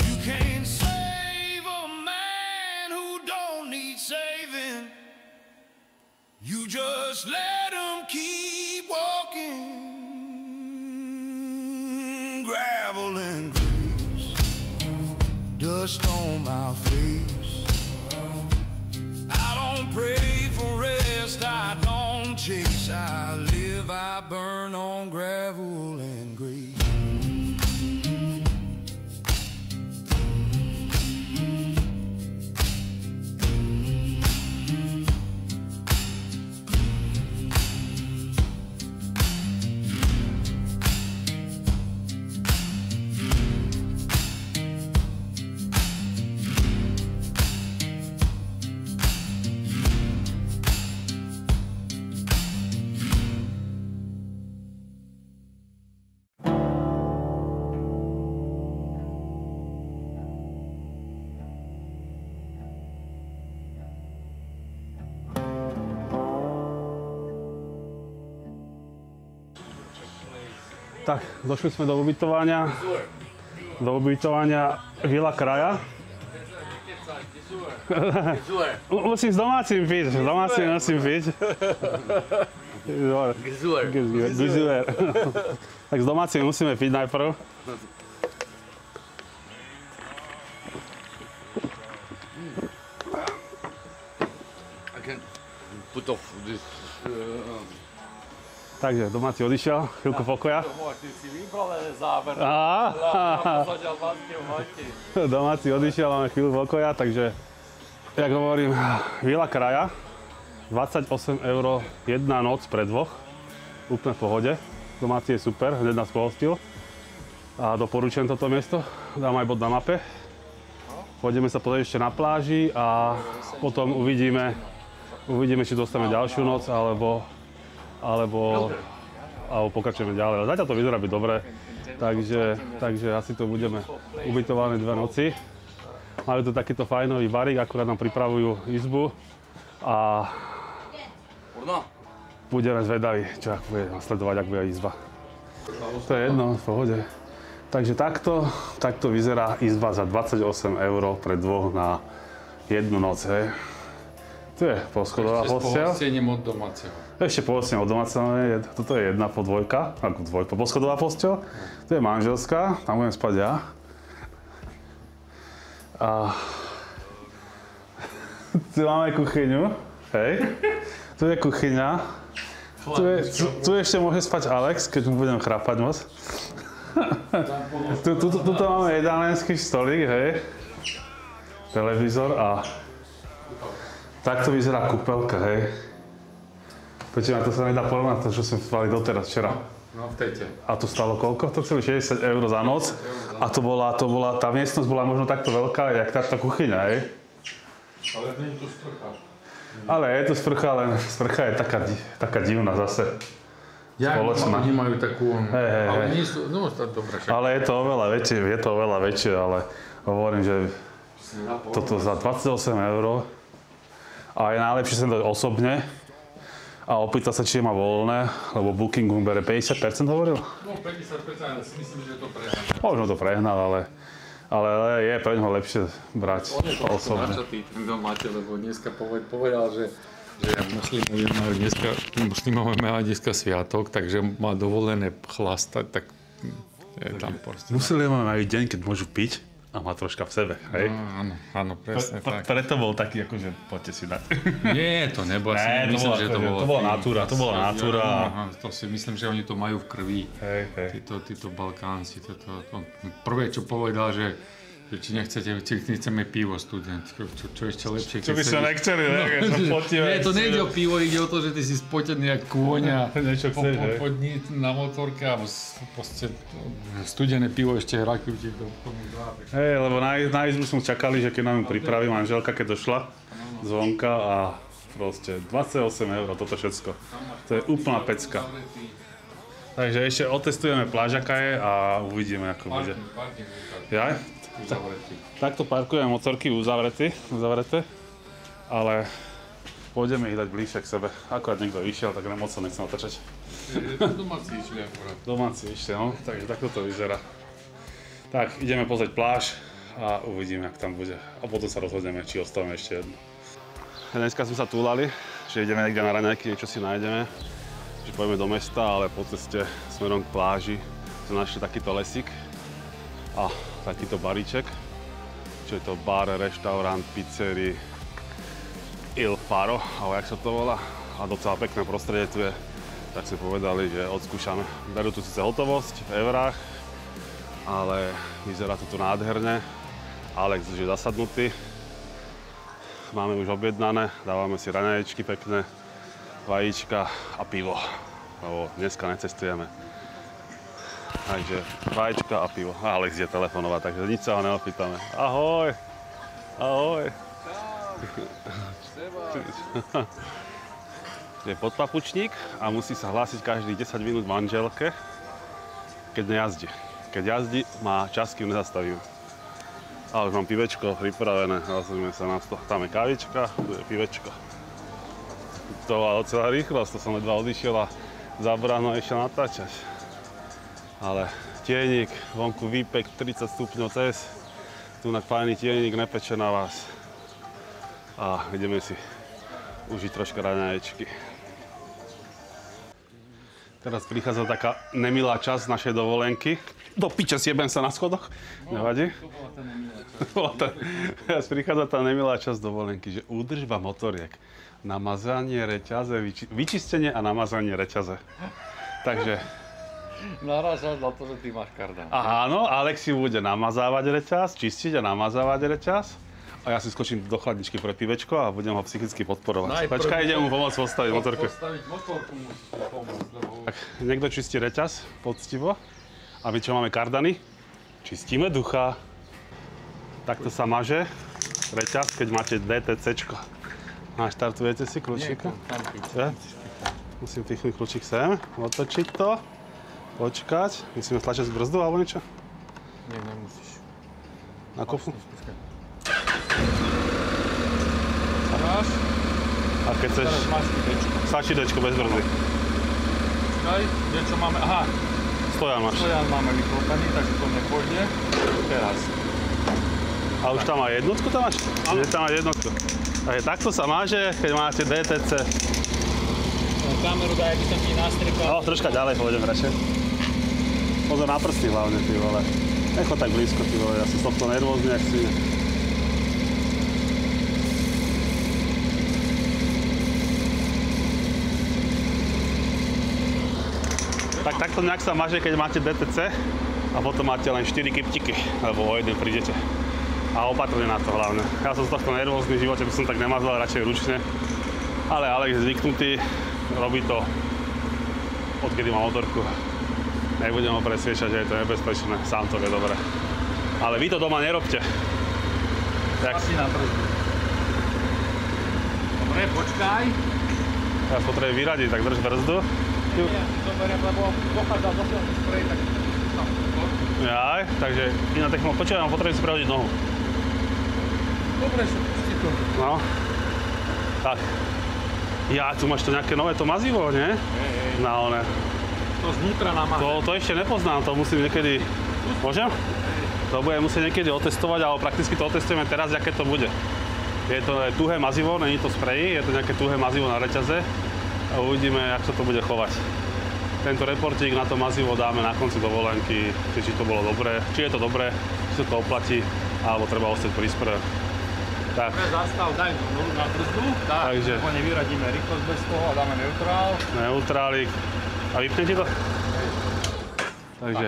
You can't save a man who don't need saving. You just let him keep walking. Gravel and grease, dust on my face. I don't pray for rest, I don't chase. I live, I burn on gravel and grease. Tak, došli sme do ubytovania Vila Kraja. Musím s domácim piť, Gezuer. Tak s domácim musíme piť najprv. I can put off this. Takže domáci odišiel, chvíľku pokoja. Ty si vybral záver. Domáci odišiel, máme chvíľu pokoja, takže, jak hovorím, Vila Kraja, 28 € jedna noc pre dvoch, úplne v pohode. Domáci je super, hneď nás pohostil a doporučujem toto miesto, dám aj bod na mape. Pôjdeme sa pozrieť ešte na pláži a potom uvidíme, či dostaneme ďalšiu noc, alebo pokračujeme ďalej. Zatiaľ to vyzerá byť dobre, takže asi tu budeme ubytovaní 2 noci. Majú tu takýto fajnový barík, akurát nám pripravujú izbu a budeme zvedaví, čo bude nasledovať, ak bude izba. To je jedno, v pohode. Takže takto vyzerá izba za 28 € pre dvoch na jednu noc. Tu je poschodová posteľ. Ešte s pohostením od domáceho. Ešte pohostením od domáceho. Toto je jedna podvojka, ako poschodová posteľ. Tu je manželská, tam budem spať ja. A tu máme kuchyňu, hej. Tu je kuchyňa. Tu ešte môže spať Alex, keď mu budem chrápať moc. Tuto máme jedálenský stolík, hej. Televízor a takto vyzerá kúpeľka, hej. Počujem, to sa nedá porovnať, to, čo sme mali doteraz včera. No v tejte. A to stalo koľko? To chceli 60 € za noc. A to bola, tá miestnosť bola možno takto veľká, jak táto kuchyňa, hej. Ale nie je tu sprcha. Ale je tu sprcha, len sprcha je taká divná zase. Ja, oni majú takú... Ale nie sú... No, to dobre. Ale je to oveľa väčšie, ale hovorím, že toto za 28 € a je najlepšie sa dať osobne a opýtať sa, či je má voľné, lebo Booking mu bere 50%, hovoril? No 50%, ale si myslím, že to prehnal. Možno to prehnal, ale je pre ňoho lepšie brať osobne. Načatý ten dom máte, lebo dneska povedal, že muslimové majú dneska sviatok, takže má dovolené chlastať, tak je tam proste. Muslimové majú deň, keď môžu piť a má troška v sebe, hej? No, áno, presne tak. Preto bol taký, akože poďte si dať. Nie, to nebolo. To bola natúra. To si myslím, že oni to majú v krvi. Hej. Títo Balkánci. Prvé, čo povedal, že či nechceme pivo, student. Čo ešte lepšie, keď čo by sme nechceli, ne? Nie, to nejde o pivo, ide o to, že ty si spotený jak kôň a po dní na motorke a proste studené pivo ešte hrakujú ti do tomu dá. Hej, lebo na izbu sme čakali, že keď nám ju pripraví manželka, keď došla zvonka a proste 28 €, toto všetko. To je úplná pecka. Takže ešte otestujeme plážakaje a uvidíme, ako bude. Ja? Takto parkujem motorky uzavreté, ale pôjdeme ich dať bližšie k sebe. Akorát niekto išiel, tak moc sa nechcem otačať. Domáci išli akorát. Domáci ešte, no, takže takto to vyzerá. Tak, ideme pozrieť pláž a uvidíme, jak tam bude. A potom sa rozhodneme, či ostávame ešte jedno. Dneska sme sa túlali, že ideme niekde na raňajky, niečo si nájdeme. Že pôjdeme do mesta, ale po ceste smerom k pláži sme našli takýto lesík a takýto baríček, čo je to bar, reštaurant, pizzerii Il Faro, alebo jak sa to volá. A docela pekné prostredie tu je, tak si povedali, že odskúšame. Berú tu síce hotovosť v eurách, ale vyzerá to tu nádherne. Alex už je zasadnutý. Máme už objednané, dávame si raňaječky pekné, vajíčka a pivo, lebo dneska necestujeme. Takže vajíčka a pivo. Alex je telefonovať, takže nič sa ho neopýtame. Ahoj! Ahoj! Je podpapučník a musí sa hlásiť každých 10 minút manželke, keď nejazdí. Keď jazdí, má čas, kým nezastavíme. A už mám pivečko pripravené, hlasujeme sa na to. Tam je kávička, tu je pivečko. To bola docela rýchlosť, to som ledva odišiel a zabráno ešte natáčať. Ale tienik, vonku výpek 30 stupňov cez, tu na fajný tienik, nepeče na vás. A ideme si užiť troška raňaječky. Teraz prichádza taká nemilá časť našej dovolenky. Do piče, sjebem sa na schodoch, nevadí? To bola tá nemilá časť. Teraz prichádza tá nemilá časť dovolenky, že údržba motoriek, namazanie reťaze, vyčistenie a namazanie reťaze. Takže Narážaš na to, že ty máš kardán. áno, Alex si bude namazávať reťaz, čistiť a namazávať reťaz. A ja si skočím do chladničky pre pivečko a budem ho psychicky podporovať. Počkaj, idem mu pomôcť postaviť motorku. Postaviť motorku musíš pomôcť, lebo... Tak, niekto čistí reťaz poctivo. A my čo máme kardany? Čistíme ducha. Takto sa maže reťaz, keď máte DTCčko. Naštartujete si kľúčika? Musím pichnúť kľúčik sem, otočiť to. Počkať, musíme stlačiť brzdu alebo niečo? Nie, nemusíš. Na kopu? Máš? A keď chceš... Teraz máš dečko. Stačí dečko bez brzdy. Počkaj, niečo máme, aha. Stojan máš. Stojan máme vyklopený, takže to nepôjde. Teraz. A už tam má jednotku tam máš? Áno. Tam má jednotku. Takže takto sa máže, keď máte DTC. Kameru daj, aby som ti nastrikal. No, troška ďalej pôjdem radšej. Pozor na prsty hlavne, ty vole. Nechoď tak blízko, ty vole, ja som z tohto nervózny, jak si. Tak takto nejak sa maže, keď máte DTC. A potom máte len 4 kyptiky, lebo o jeden prídete. A opatrne na to hlavne. Ja som z tohto nervózny, v živote by som tak nemazal, radšej ručne. Ale Alex je zvyknutý, robí to, odkedy má motorku. Nebudem ho presviečať, že je to nebezpečné, sám to vie dobre. Ale vy to doma nerobte. Asi na brzdu. Dobre, počkaj. Teraz potrebujem vyradiť, tak drž brzdu. Zoberiem, lebo dochádzal zase na sprej, tak... Jaj, takže iná technológia. Počkaj, mám potrebujem si prehodiť nohu. Dobre, že pusti to. No. Tak. Ja, tu máš to nejaké nové to mazivo, nie? Hej. Na one. To znútra namáže. To ešte nepoznám, to musím niekedy... Môžem? To budem musieť niekedy otestovať, ale prakticky to otestujeme teraz, aké to bude. Je to tuhé mazivo, není to sprej, je to nejaké tuhé mazivo na reťaze a uvidíme, jak sa to bude chovať. Tento reportík na to mazivo dáme na konci dovolenky, či to bolo dobré, či je to dobré, či sa to oplatí, alebo treba ostať pri spre. Tak. Zastav, daj nohu na brzdu, tak, Takže. Nevyradíme rýchlosť bez toho a dáme neutrál. Neutrálik. A vypne ti to? Takže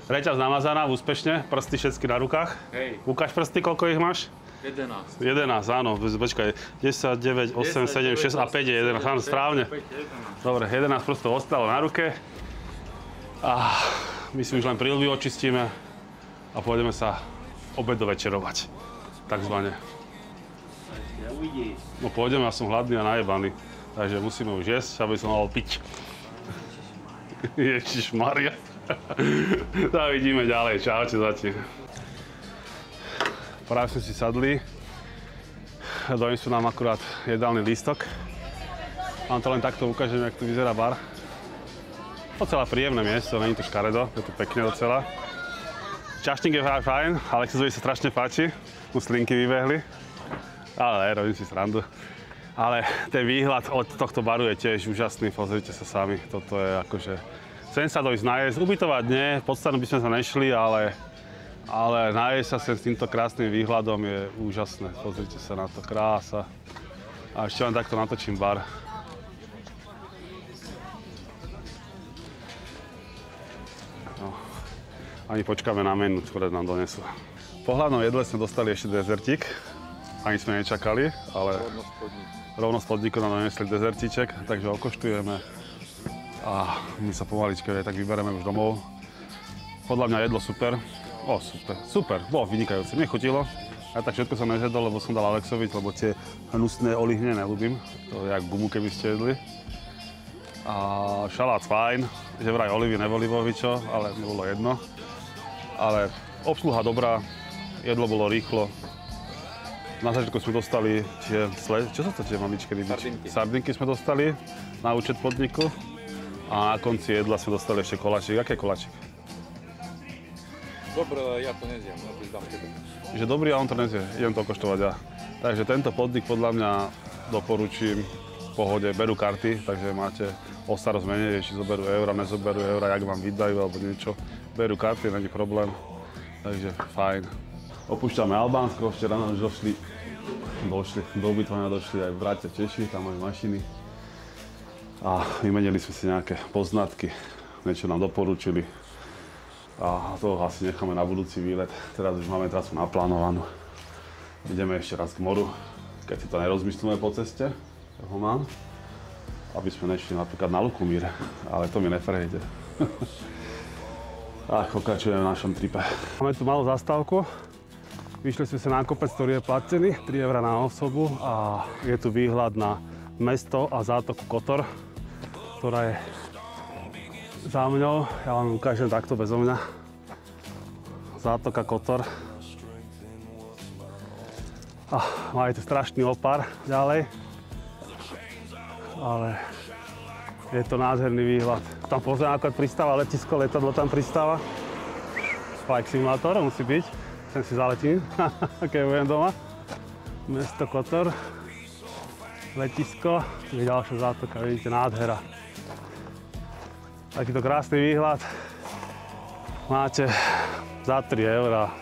reťaz namazaná úspešne, prsty všetky na rukách. Hej. Ukáž prsty, koľko ich máš? 11. 11, áno, počkaj, 10, 9, 8, 7, 6 a 5 je 11, áno, správne. Dobre, 11 prstov ostalo na ruke. A my si už len príľby očistíme a pôjdeme sa obedovečerovať, takzvané. No pôjdeme, ja som hladný a najebaný, takže musíme už jesť, aby som mohol piť. Ježišmaria. Tak vidíme ďalej, čaute zatiaľ. Práve sme si sadli, donesú nám akurát jedálny lístok. Vám to len takto ukážem, jak tu vyzerá bar. Docela príjemné miesto, není to škaredo, je to pekne docela. Čašník je fajn, Alexovi sa strašne páči, mu slinky vybehli. Ale robím si srandu. Ale ten výhľad od tohto baru je tiež úžasný, pozrite sa sami, toto je akože... Chcem sa dojsť najesť, ubytovať nie, v podstate by sme sa nešli, ale nájsť sa sem s týmto krásnym výhľadom je úžasné. Pozrite sa na to, krása. A ešte len takto natočím bar. No. Ani počkáme na menu, ktoré nám donesú. Po hlavnom jedle sme dostali ešte dezertík. Ani sme nečakali, ale rovno z podniku nám donesli dezertíček, takže okoštujeme. A my sa pomaličke tak vybereme už domov. Podľa mňa jedlo super. Super, bolo vynikajúce, mne chutilo. Ja tak všetko som nezjedol, lebo som dal Alexovi, lebo tie hnusné olivne neľúbim. To je jak gumu, keby ste jedli. A šalát fajn, že vraj olivy neboli vovičo, ale mi bolo jedno. Ale obsluha dobrá, jedlo bolo rýchlo. Na začiatku sme dostali čo sú to tie maličké rybičky? Sardinky sme dostali na účet podniku. A na konci jedla sme dostali ešte koláčik. Aký je koláčik? Dobre, ja to nezjem, ja to dám tebe. Že dobrý, a on to nezie. Idem to koštovať ja. Takže tento podnik podľa mňa doporučím v pohode. Berú karty, takže máte o starosť menej, či zoberú eura, nezoberú eura, jak vám vydajú alebo niečo. Berú karty, není problém. Takže fajn. Opúšťame Albánsko, včera nám už došli do ubytovania došli aj bratia Češi, tam majú mašiny. A vymenili sme si nejaké poznatky, niečo nám doporučili. A to asi necháme na budúci výlet. Teraz už máme trasu naplánovanú. Ideme ešte raz k moru, keď si to nerozmyslíme po ceste, ho mám. Aby sme nešli napríklad na Lukumír, ale to mi neprejde. A pokračujeme v našom tripe. Máme tu malú zastávku. Vyšli sme sa na kopec, ktorý je platený, 3 € na osobu a je tu výhľad na mesto a zátoku Kotor, ktorá je za mňou. Ja vám ukážem takto bezo mňa. Zátoka Kotor. A má tu strašný opar ďalej, ale je to nádherný výhľad. Tam pozriem, ako pristáva letisko, letadlo tam pristáva. Flight Simulator musí byť. Sem si zaletím, keď budem doma. Mesto Kotor, letisko, je ďalšia zátoka, vidíte, nádhera. Takýto krásny výhľad máte za 3 €.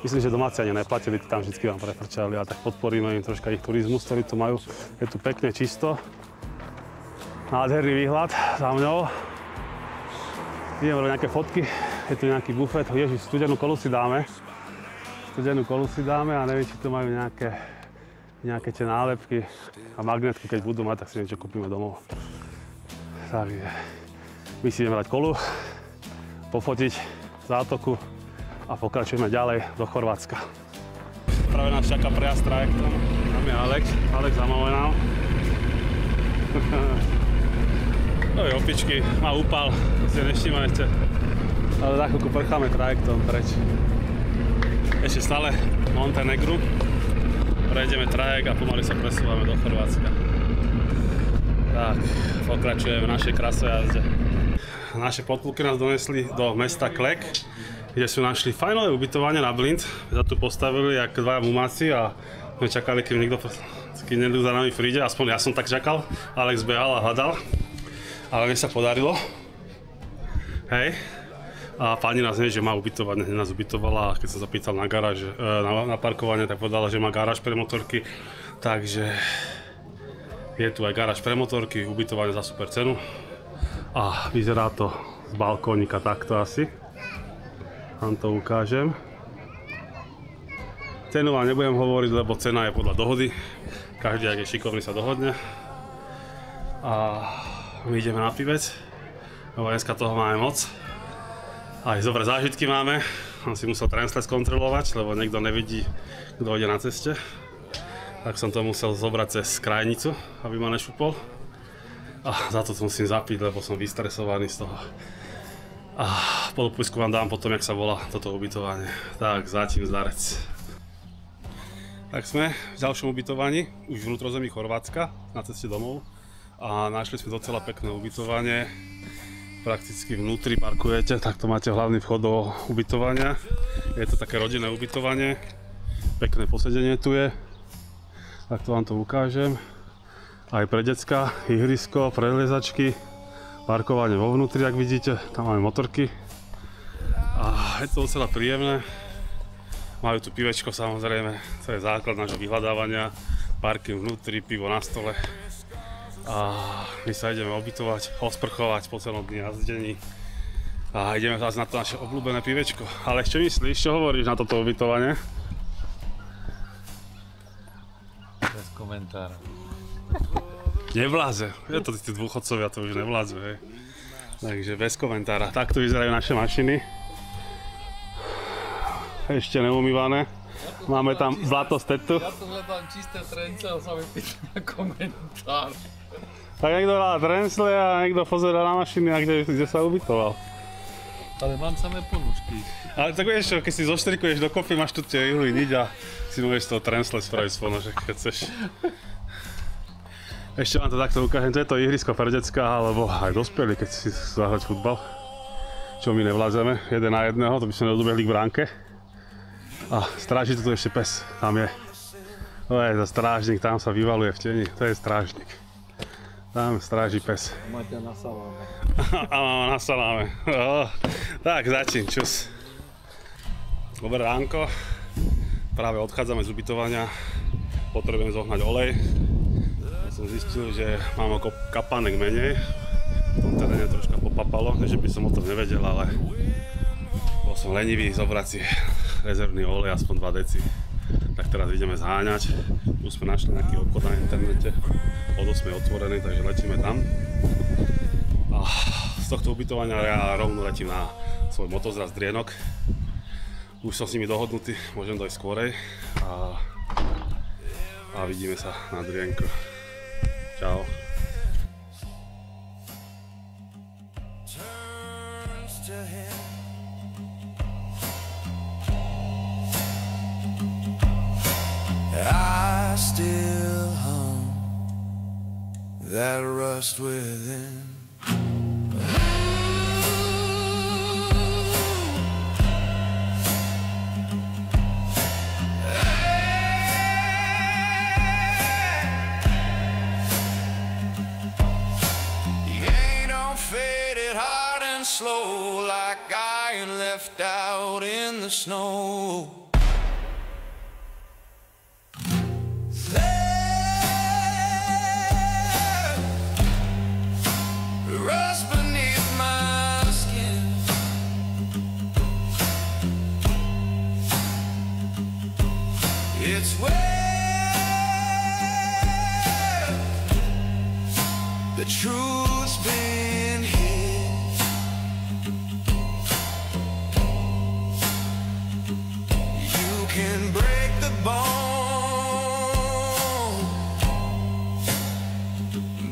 Myslím, že domáci ani neplatili, tam vždy vám prefrčali, a tak podporíme im troška ich turizmus, ktorý tu majú. Je tu pekne čisto. Nádherný výhľad za mňou. Idem robiť nejaké fotky Je tu nejaký bufet. Ježiš, studenú kolu si dáme. A neviem, či tu majú nejaké tie nálepky a magnetky, keď budú mať, tak si niečo kúpime domov. Takže my si ideme dať kolu, pofotiť zátoku a pokračujeme ďalej do Chorvátska. Práve nás čaká prejazd trajektom. Tam je Alex zamahuje nám. No je opičky, má úpal, to si nevšímajte. Ale za chvíľku prcháme trajektom preč. Ešte stále Montenegru. Prejdeme trajek a pomaly sa presúvame do Chorvátska. Tak, pokračujeme v našej krasojazde. Naše podpulky nás donesli do mesta Klek, kde sú našli fajnové ubytovanie na blind. Za tu postavili jak dvaja mumáci a sme čakali, kým niekto za nami príde. Aspoň ja som tak čakal. Alex behal a hľadal. Ale mne sa podarilo. Hej. A pani nás nie, že má ubytovanie, nás ubytovala a keď som sa pýtal na garáž, na parkovanie, tak povedala, že má garáž pre motorky. Takže je tu aj garáž pre motorky, ubytovanie za super cenu. A vyzerá to z balkónika takto asi. Vám to ukážem. Cenu vám nebudem hovoriť, lebo cena je podľa dohody. Každý, ak je šikovný, sa dohodne. A my ideme na pivec, lebo dneska toho máme moc. Aj dobré zážitky máme, on si musel transle skontrolovať, lebo niekto nevidí, kto ide na ceste. Tak som to musel zobrať cez krajnicu, aby ma nešupol. A za to musím zapiť, lebo som vystresovaný z toho. A podpisku vám dám potom, jak sa volá toto ubytovanie. Tak, zatím zdarec. Tak sme v ďalšom ubytovaní, už vnútrozemí Chorvátska, na ceste domov. A našli sme docela pekné ubytovanie. Prakticky vnútri parkujete, takto máte hlavný vchod do ubytovania. Je to také rodinné ubytovanie, pekné posedenie tu je, takto vám to ukážem. Aj pre decka, ihrisko, preliezačky, parkovanie vo vnútri, ak vidíte, tam máme motorky. A je to docela príjemné, majú tu pivečko samozrejme, to je základ nášho vyhľadávania, parking vnútri, pivo na stole. A my sa ideme ubytovať, osprchovať po celom dni jazdení a ideme zase na to naše obľúbené pivečko. Ale čo myslíš, čo hovoríš na toto ubytovanie? Bez komentára. Nevláze, je to tí dôchodcovia, to už nevládzu, hej. Takže bez komentára. Takto vyzerajú naše mašiny. Ešte neumývané. Máme tam zlato stetu. Ja tu hľadám čisté trence a sa mi pýtam na komentár. Tak niekto hľadá trensle a niekto pozerá na mašiny a kde sa ubytoval. Ale mám samé ponožky. Ale tak vieš čo, keď si zoštrikuješ dokopy, máš tu tie ihly niť a si môžeš z toho trensle spraviť z ponožek, keď chceš. Ešte vám to takto ukážem, to je to ihrisko pre decka, alebo aj dospelí, keď si zahrať futbal. Čo my nevládzeme, 1 na 1, to by sme nedobehli k bránke. A stráži tu ešte pes, tam je. To je strážnik, tam sa vyvaluje v teni, to je strážnik. Tam stráži pes. Máte na saláme. A mám na saláme. Tak začím, čus. Dobré ránko. Práve odchádzame z ubytovania. Potrebujem zohnať olej. Ja som zistil, že mám ako kapánek menej. V tom teréne troška popapalo, že by som o tom nevedel, ale bol som lenivý zobrať si rezervný olej, aspoň 2 deci. Tak teraz ideme zháňať. Tu sme našli nejaký obchod na internete. Od 8 je otvorený, takže letíme tam. A z tohto ubytovania ja rovno letím na svoj motozraz Drienok. Už som s nimi dohodnutý, môžem dojsť skorej. A vidíme sa na Drienku. Čau. I still hum that rust within. You ain't on faded hard and slow like iron left out in the snow. Rust beneath my skin. It's where the truth's been hid. You can break the bone,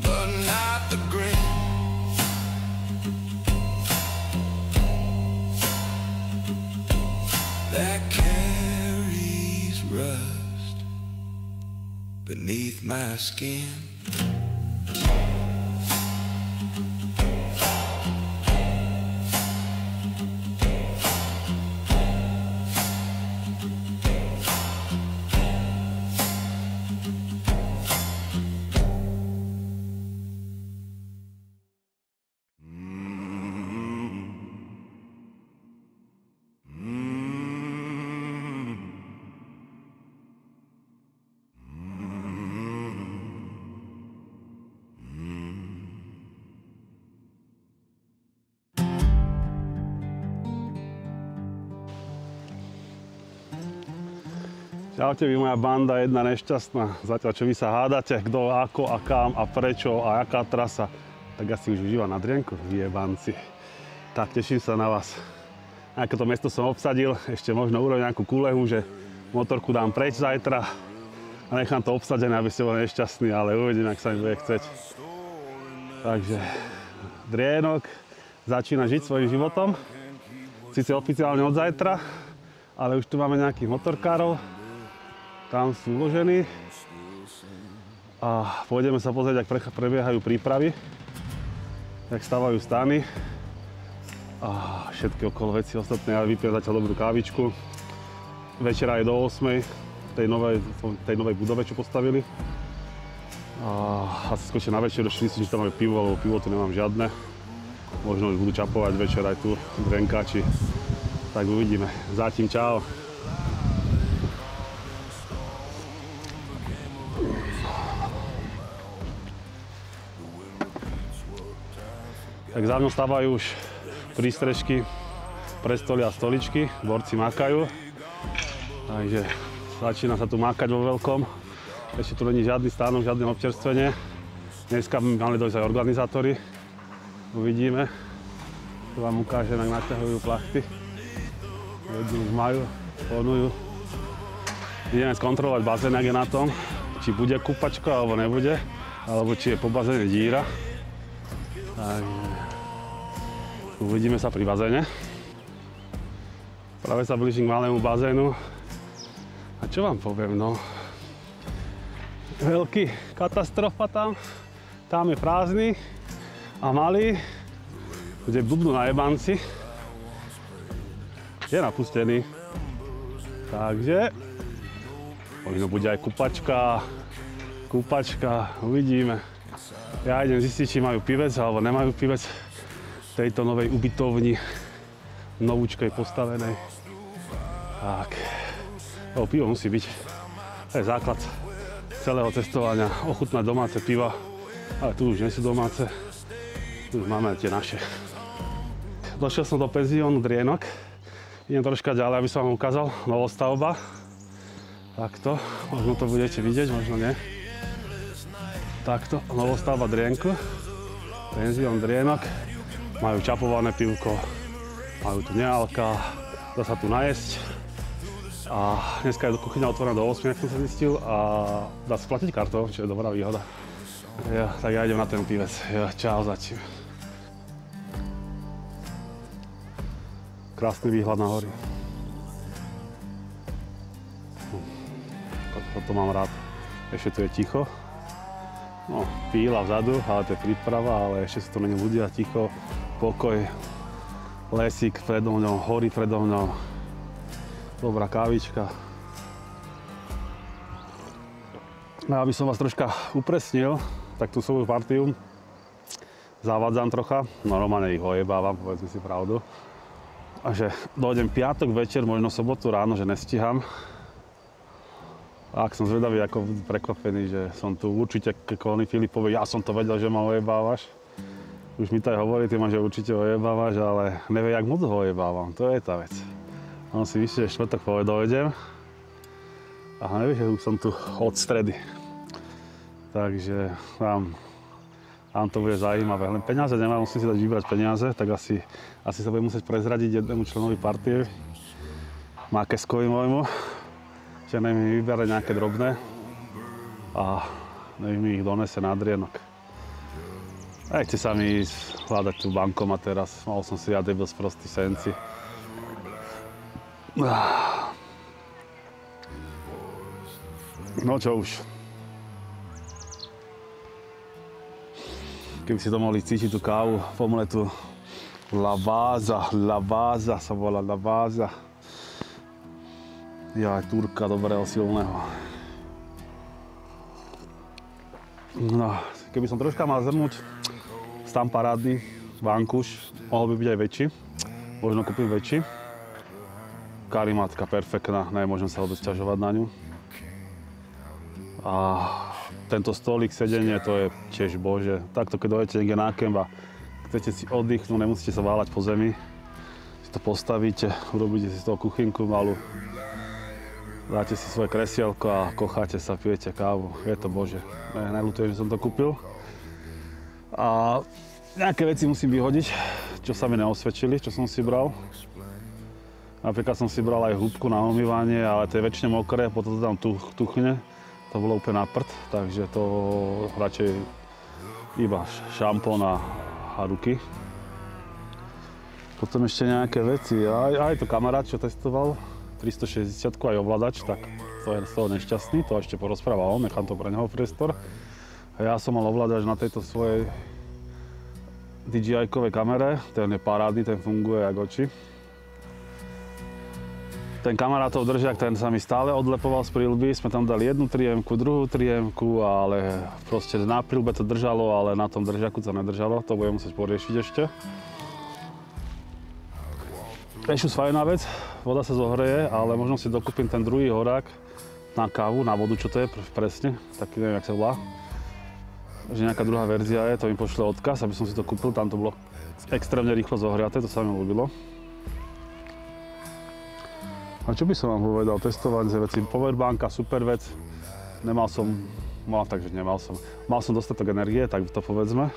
but not the grin. That carries rust beneath my skin. Čaute, vy moja banda, jedna nešťastná. Zatiaľ, čo vy sa hádate, kto, ako a kam a prečo a aká trasa, tak asi už užíva na Drienku, vyjebanci. Tak, teším sa na vás. Ako to mesto som obsadil, ešte možno urobím nejakú kulehu, že motorku dám preč zajtra a nechám to obsadené, aby ste boli nešťastní, ale uvidím, ak sa mi bude chceť. Takže Drienok začína žiť svojím životom. Sice oficiálne od zajtra, ale už tu máme nejakých motorkárov. Tam sú uložení a pôjdeme sa pozrieť, ak prebiehajú prípravy, jak stavajú stany a všetky okolo veci ostatné. Ja vypijem zatiaľ dobrú kávičku. Večera je do 8 tej novej budove, čo postavili. A asi skočím na večer, ešte myslím, že tam majú pivo, lebo pivo tu nemám žiadne. Možno už budú čapovať večer aj tu drenkáči. Tak uvidíme. Zatím čau. Tak za mnou stávajú už prístrežky, prestoly a stoličky, borci makajú. Takže začína sa tu makať vo veľkom. Ešte tu není žiadny stánok, žiadne občerstvenie. Dneska by mali dojsť aj organizátori. Uvidíme. Tu vám ukážem, jak naťahujú plachty. Jedni už majú, ponujú. Ideme skontrolovať bazén, jak je na tom. Či bude kúpačka, alebo nebude. Alebo či je po bazéne díra. Takže uvidíme sa pri bazéne. Práve sa blížim k malému bazénu. A čo vám poviem, no? Veľký katastrofa tam. Tam je prázdny a malý, kde blbnú na jebanci. Je napustený. Takže možno bude aj kúpačka, uvidíme. Ja idem zistiť, či majú pivec alebo nemajú pivec v tejto novej ubytovni, novúčkej postavenej. Tak, pivo musí byť. To je základ celého cestovania. Ochutnať domáce piva, ale tu už nie sú domáce. Tu už máme tie naše. Došiel som do penziónu Drienok. Idem troška ďalej, aby som vám ukázal novostavba. Takto, možno to budete vidieť, možno nie. Takto, novostavba Drienku, penzión Drienok. Majú čapované pivko, majú tu nealka, dá sa tu najesť. A dneska je kuchyňa otvorená do 8, ako som sa zistil, a dá sa platiť kartou, čo je dobrá výhoda. Ja, tak ja idem na ten pivec. Ja, čau zatím. Krásny výhľad na hory. Toto mám rád. Ešte tu je ticho. No, píla vzadu, ale to je príprava, ale ešte sa to není ľudia, ticho, pokoj, lesík predo mňou, hory predo mňou, dobrá kávička. A aby som vás troška upresnil, tak tú svoju partiu zavádzam trocha, normálne ich ojebávam, povedzme si pravdu. A že dojdem piatok večer, možno sobotu ráno, že nestíham. A ak som zvedavý, ako prekvapený, že som tu určite k Koni Filipovi, ja som to vedel, že ma ojebávaš. Už mi to aj hovorí, ty ma, že určite ojebávaš, ale nevie, jak moc ho ojebávam, to je tá vec. On si myslí, že štvrtok dojdem Aha, nevieš, že už som tu od stredy. Takže vám to bude zaujímavé. Len peniaze nemám, musím si dať vybrať peniaze, tak asi sa budem musieť prezradiť jednému členovi partie, Mákeskovi môjmu, že nech mi vybere nejaké drobné a nech mi ich donese na drienok. Nechce sa mi ísť hľadať tú bankomat teraz, mal som si ja debil sprostý senci. No čo už. Keby si to mohli cítiť, tú kávu, pomletu Lavazza sa volá, Lavazza. Ja, Turka dobrého, silného. No, keby som troška mal zhrnúť, stan parádny, vankúš, mohol by byť aj väčší, možno kúpim väčší. Karimátka perfektná, nemôžem sa vôbec sťažovať na ňu. A tento stolík, sedenie, to je tiež bože. Takto, keď dojdete niekde na kemp a chcete si oddychnúť, nemusíte sa váľať po zemi. Si to postavíte, urobíte si z toho kuchynku malú. Dáte si svoje kresielko a kocháte sa, pijete kávu. Je to bože. Neľutujem, že som to kúpil. A nejaké veci musím vyhodiť, čo sa mi neosvedčili, čo som si bral. Napríklad som si bral aj húbku na umývanie, ale to je väčšine mokré, potom to tam tuchne. To bolo úplne na prd, takže to radšej iba šampón a ruky. Potom ešte nejaké veci, aj to kamarát, čo testoval, 360 aj ovládač, tak to je z toho nešťastný, to ešte porozprával on, nechám to pre neho priestor. A ja som mal ovládač na tejto svojej DJI-kovej kamere, ten je parádny, ten funguje jak oči. Ten kamarátov držak, ten sa mi stále odlepoval z príľby, sme tam dali jednu 3M-ku, druhú 3M-ku, ale proste na príľbe to držalo, ale na tom držaku to nedržalo, to budem musieť poriešiť ešte. Ešte fajná vec, voda sa zohreje, ale možno si dokúpim ten druhý horák na kávu, na vodu, čo to je presne, taký neviem, jak sa volá. Že nejaká druhá verzia je, to mi pošle odkaz, aby som si to kúpil, tam to bolo extrémne rýchlo zohriaté, to sa mi ľúbilo. A čo by som vám povedal, testovanie veci, powerbanka, super vec. Mal som dostatok energie, tak to povedzme.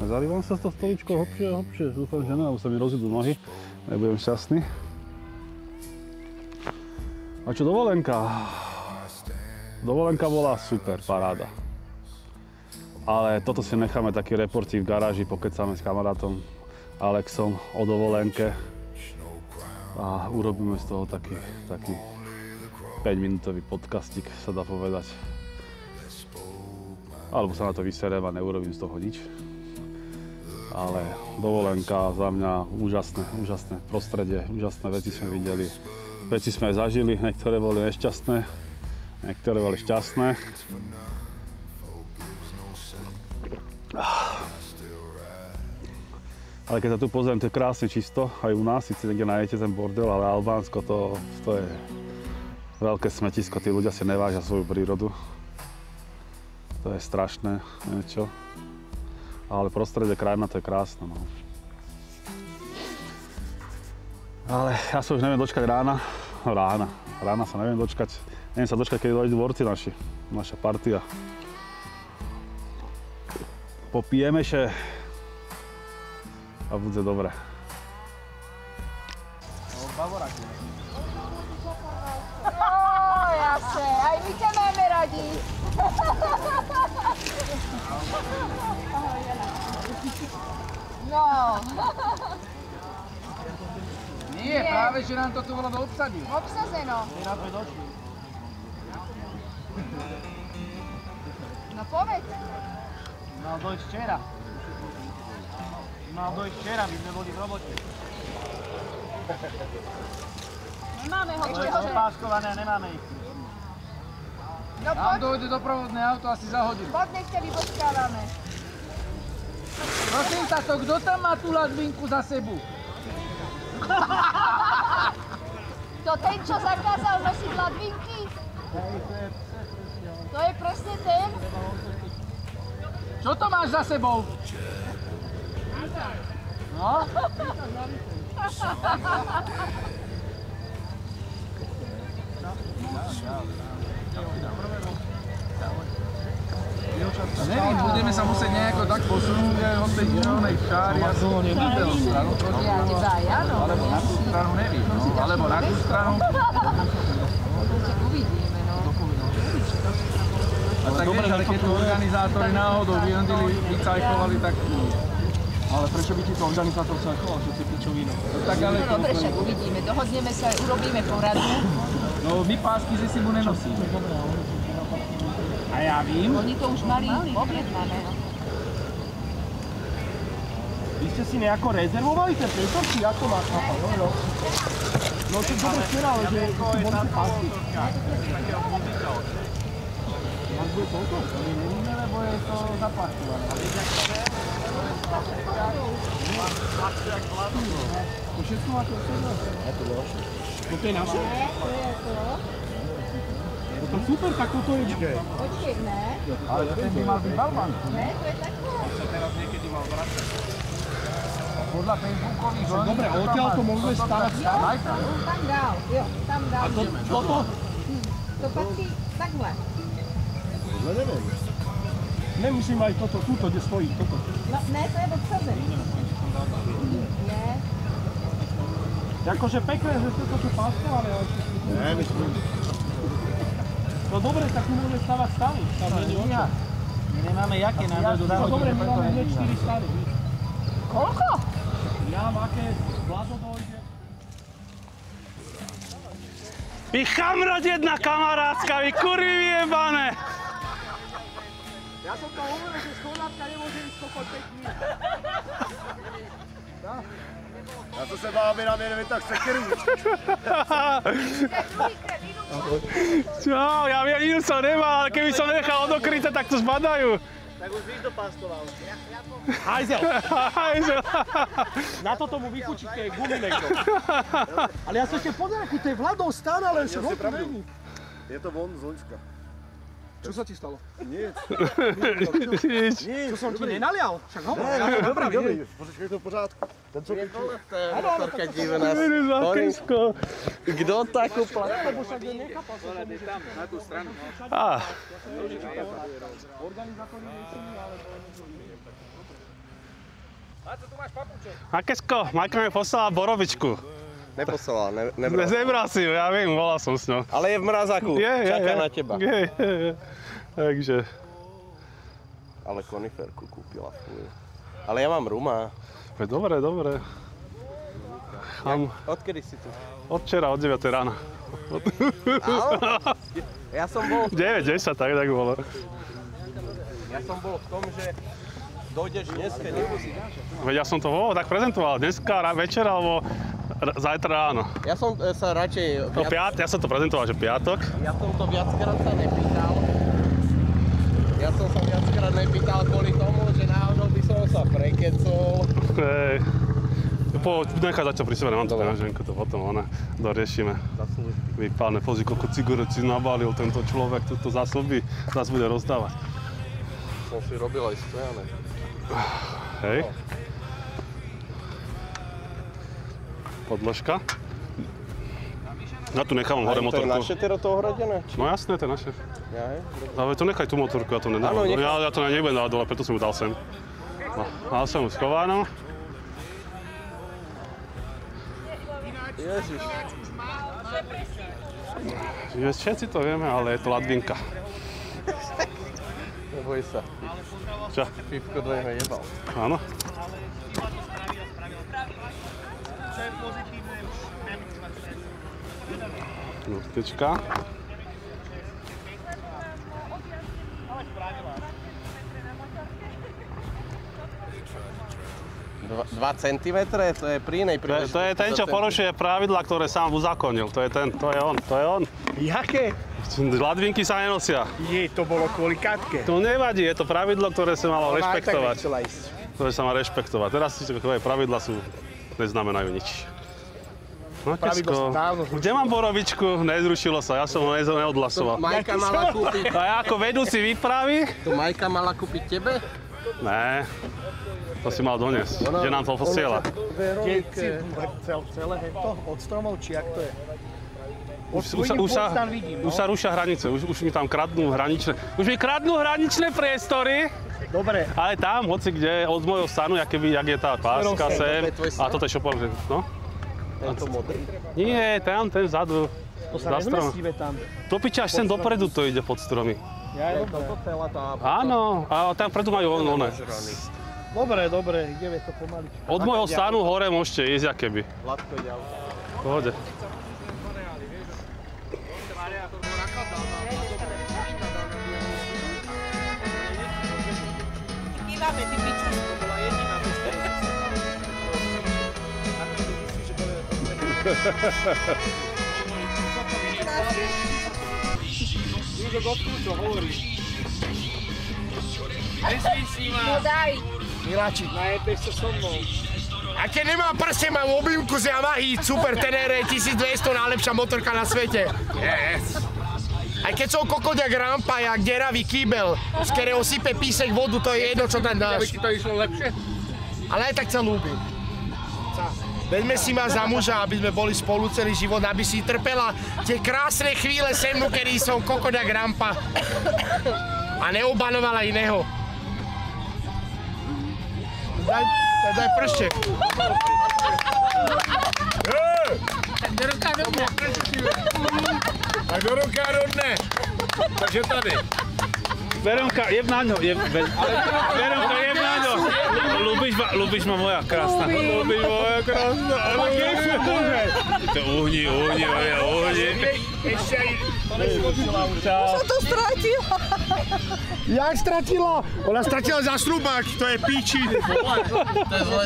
Zalívam sa s tou stoličkou, hlbšie, dúfam, že ne, lebo sa mi rozidú nohy, nebudem šťastný. A čo dovolenka? Dovolenka bola super, paráda. Ale toto si necháme taký reportík v garáži, pokecáme s kamarátom Alexom o dovolenke. A urobíme z toho taký 5-minútový podcastik, sa dá povedať. Alebo sa na to vyserem a neurobím z toho nič. Ale dovolenka za mňa úžasné prostredie, úžasné veci sme videli. Veci sme aj zažili, niektoré boli nešťastné, niektoré boli šťastné. Ale keď sa tu pozriem, to je krásne čisto, aj u nás, síce niekde nájdete ten bordel, ale Albánsko to je veľké smetisko, tí ľudia si nevážia svoju prírodu. To je strašné, niečo. Ale prostredie, krajina, to je krásne, no. Ale ja sa už neviem dočkať rána sa neviem dočkať. Neviem sa dočkať, kedy dojdú borci naša partia. Popijeme še a bude dobre. Jasne, aj my ťa máme radi. No. Nie, práve, že nám to tu bolo obsadil. Obsazeno. No povedz. Mal dojsť včera. My sme boli v robote. Nemáme ho, To je opáskované a nemáme ich. No Nám poď, dojde doprovodné auto asi za hodinu. poď, nech ťa vypočkávame. Prosím sa, to kto tam má tú ladvinku za sebou? To ten, čo zakázal nosiť ladvinky? To je presne ten? Čo to máš za sebou? No? Nevím, budeme sa musieť nejako tak posunúť aj od tej červenej šáry a toho nevidel stranu. Ja teba, ja no. Alebo na tú stranu nevím, no. Alebo na tú stranu. Uvidíme, no. A tak vieš, ale keď to organizátori náhodou vycajkovali, tak... Ale prečo by ti to organizátor cajkoval, že si pičovina? Tak ale... Dobre, však uvidíme, dohodneme sa, urobíme poradu. No my pásky ze sebou nenosíme. A ja vím. Oni to už mali objednané. Vy ste si nejako rezervovali ten priestor, či ako máš napadlo? No čo dobre včera, ale že si boli si pásky. Máš bude toľko? My nevíme, lebo je to zaparkované. To všetko máte od sebe? Ja to máš. Toto je naše? Ne, to je to. No to super, tak toto je vždy. Počkej, ne? Ale ten by mal byť balban. Ne, to je takto. Podľa Facebookových... Dobre, odtiaľ to môžeme stavať stále? Tam dál, jo, tam dál. A toto? To patrí takhle. No neviem. Nemusím aj toto, túto, kde stojí, toto. No, ne, to je odsazený. Ne. Akože pekné, že ste to tu páskovali, ale... Ne, myslím. No dobre, tak tu môžeme stavať stále. Tam nie je očo. My nemáme jaké nádoje do No dobre, my máme hneď 4 stále. Koľko? Ja mám aké Vlado dojde. Vy chamrať jedna kamarátska, vy kurvy vyjebané! Ja som to hovoril, že schodátka nemôže ísť kokot 5 dní. Já to se bál, aby nám jeden tak sekeru. Čo, ja inú som nemal, ale keby som nechal odokryté, tak to zbadajú. Tak už víš, kto pastoval. Hajzel. Hajzel. Na toto mu vychučí, keď je guminek. Ale ja sa ešte pozerám, aký to je Vladov stan, ale však ho tu není. Je to von z Loňska. Čo sa ti stalo? Nic. Čo som ti nenalial? Však hovor. Dobrý. Počkej, to v pořádku. Ten co vyčí. Motorka divná. Kdo takú platí? Lebo však nechápal som tomu, že... Na tú stranu. Organizátori riešení, alebo... Láco, tu máš papuček. Makesko, Majka mi poslala borovičku. Neposlala, nebral. Nebral si ju, ja viem, volal som s ňou. Ale je v mrazáku, čaká na teba. Je. Takže... Ale koniferku kúpila, fuj. Ale ja mám ruma. Dobre. Odkedy si tu? Od včera, od 9 rána. Ja som bol... 9, 10, tak bolo. Ja som bol v tom, že dojdeš dneska, nemusíš. Veď ja som to tak prezentoval, dneska večer alebo zajtra ráno. Ja som sa radšej... No ja som to prezentoval, že piatok. Ja som to viackrát sa nepýtal. Kvôli tomu, že náhodou by som sa prekecol. Hej. Nechaj zatiaľ pri sebe, nemám to peňaženku, to potom doriešime. Vypálne, pozri, koľko cigaret si nabalil tento človek, toto zásoby nás bude rozdávať. Som si robil aj stojané. Hej. Podložka. Ja tu nechávam hore motorku. To je naše teda to ohradené? No jasné, to je naše. Ja, hej? Ale to nechaj tú motorku, ja to nedávam. Ja to nebudem dávať dole, preto som ju dal sem. Dal som ju schovanú. Ježiš. Všetci to vieme, ale je to ladvinka. Neboj sa. Čo? Pivko dojme jebal. Áno. Notečka. 2 cm? To je pri inej príležitosti. To je ten, čo porušuje pravidlá, ktoré sám uzakonil. To je ten, to je on. Jaké? Ladvinky sa nenosia. To bolo kvôli katke. To nevadí, je to pravidlo, ktoré sa malo rešpektovať. Chcela ísť. Ktoré sa má rešpektovať. Teraz si takové pravidlá neznamenajú nič. No Kesko, kde mám borovičku? Nezrušilo sa, ja som ho neodhlasoval. To Majka mala kúpiť. A ja ako vedúci výpravy? To Majka mala kúpiť tebe? Ne, to si mal doniesť. Kde nám to posiela? Celé to od stromov, či jak to je? Už sa rušia hranice, už mi tam kradnú hraničné. Už mi kradnú hraničné priestory. Dobre. Ale tam, hoci kde, od môjho stanu, jak je tá páska sem. A toto je šopor, no? Tento modrý? Nie, tam, ten vzadu. To sa nezmestíme tam. To piče, až sem dopredu to ide pod stromy. Ja, toto celá tá... Áno, a tam predu majú one. Dobre, ideme to pomaličku. Od môjho stanu hore môžete ísť, akéby. Ladko ide auto. Pohode. Kývame, ty pičušku, bola jediná bez Júžo, gotku, čo hovoríš? Myslím si ma. No daj. Miláčik. Najebeš sa so mnou. A keď nemám prste, mám objímku z Yamahy, Super Tenere 1200, najlepšia motorka na svete. Yes. Aj keď som kokoďak rampa, jak deravý kýbel, z ktorého sype písek vodu, to je jedno, čo tam dáš. Aby ti to išlo lepšie? Ale aj tak sa ľúbim. Veďme si ma za muža, aby sme boli spolu celý život, aby si trpela tie krásne chvíle se mnou, kedy som kokoďak rampa a neobanovala iného. Daj pršte. Tak do ruka rodne. Takže tady. Veronka, jeb na ňo, Veronka, jeb na ňo. Ľubíš ma moja krásna. Ľubíš moja krásna. Uhni. Ešte aj... Čo to stratila? Jak stratila? Ona stratila zasľubák, to je píči.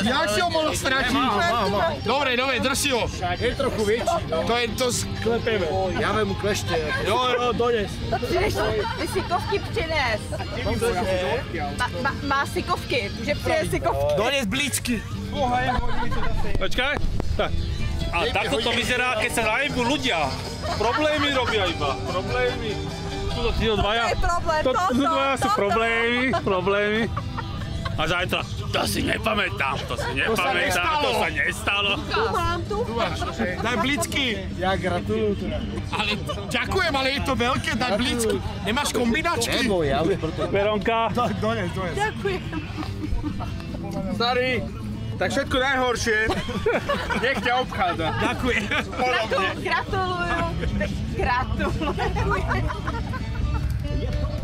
Jak si ho mohla stratiť? Dobre, drž si ho. Je trochu väčší. To je to sklepeme. Ja vemu klešte. Jo, dones. Ty sykovky přines. Má sykovky, že přines sykovky. Dones blicky. Počkaj. A takto to vyzerá, keď sa najebú ľudia. Problémy robia iba. Problémy. Tuto títo dvaja. To je problém, Tuto dvaja sú problémy. A zajtra, to si nepamätám, to sa nestalo. Tu mám. Daj blicky. Ja gratulujem. Ale ďakujem, ale je to veľké, daj blicky. Nemáš kombinačky? Ja už preto. Veronka. Dones. Ďakujem. Starý, tak všetko najhoršie. Nech ťa obchádza. Ďakujem. Gratulujem.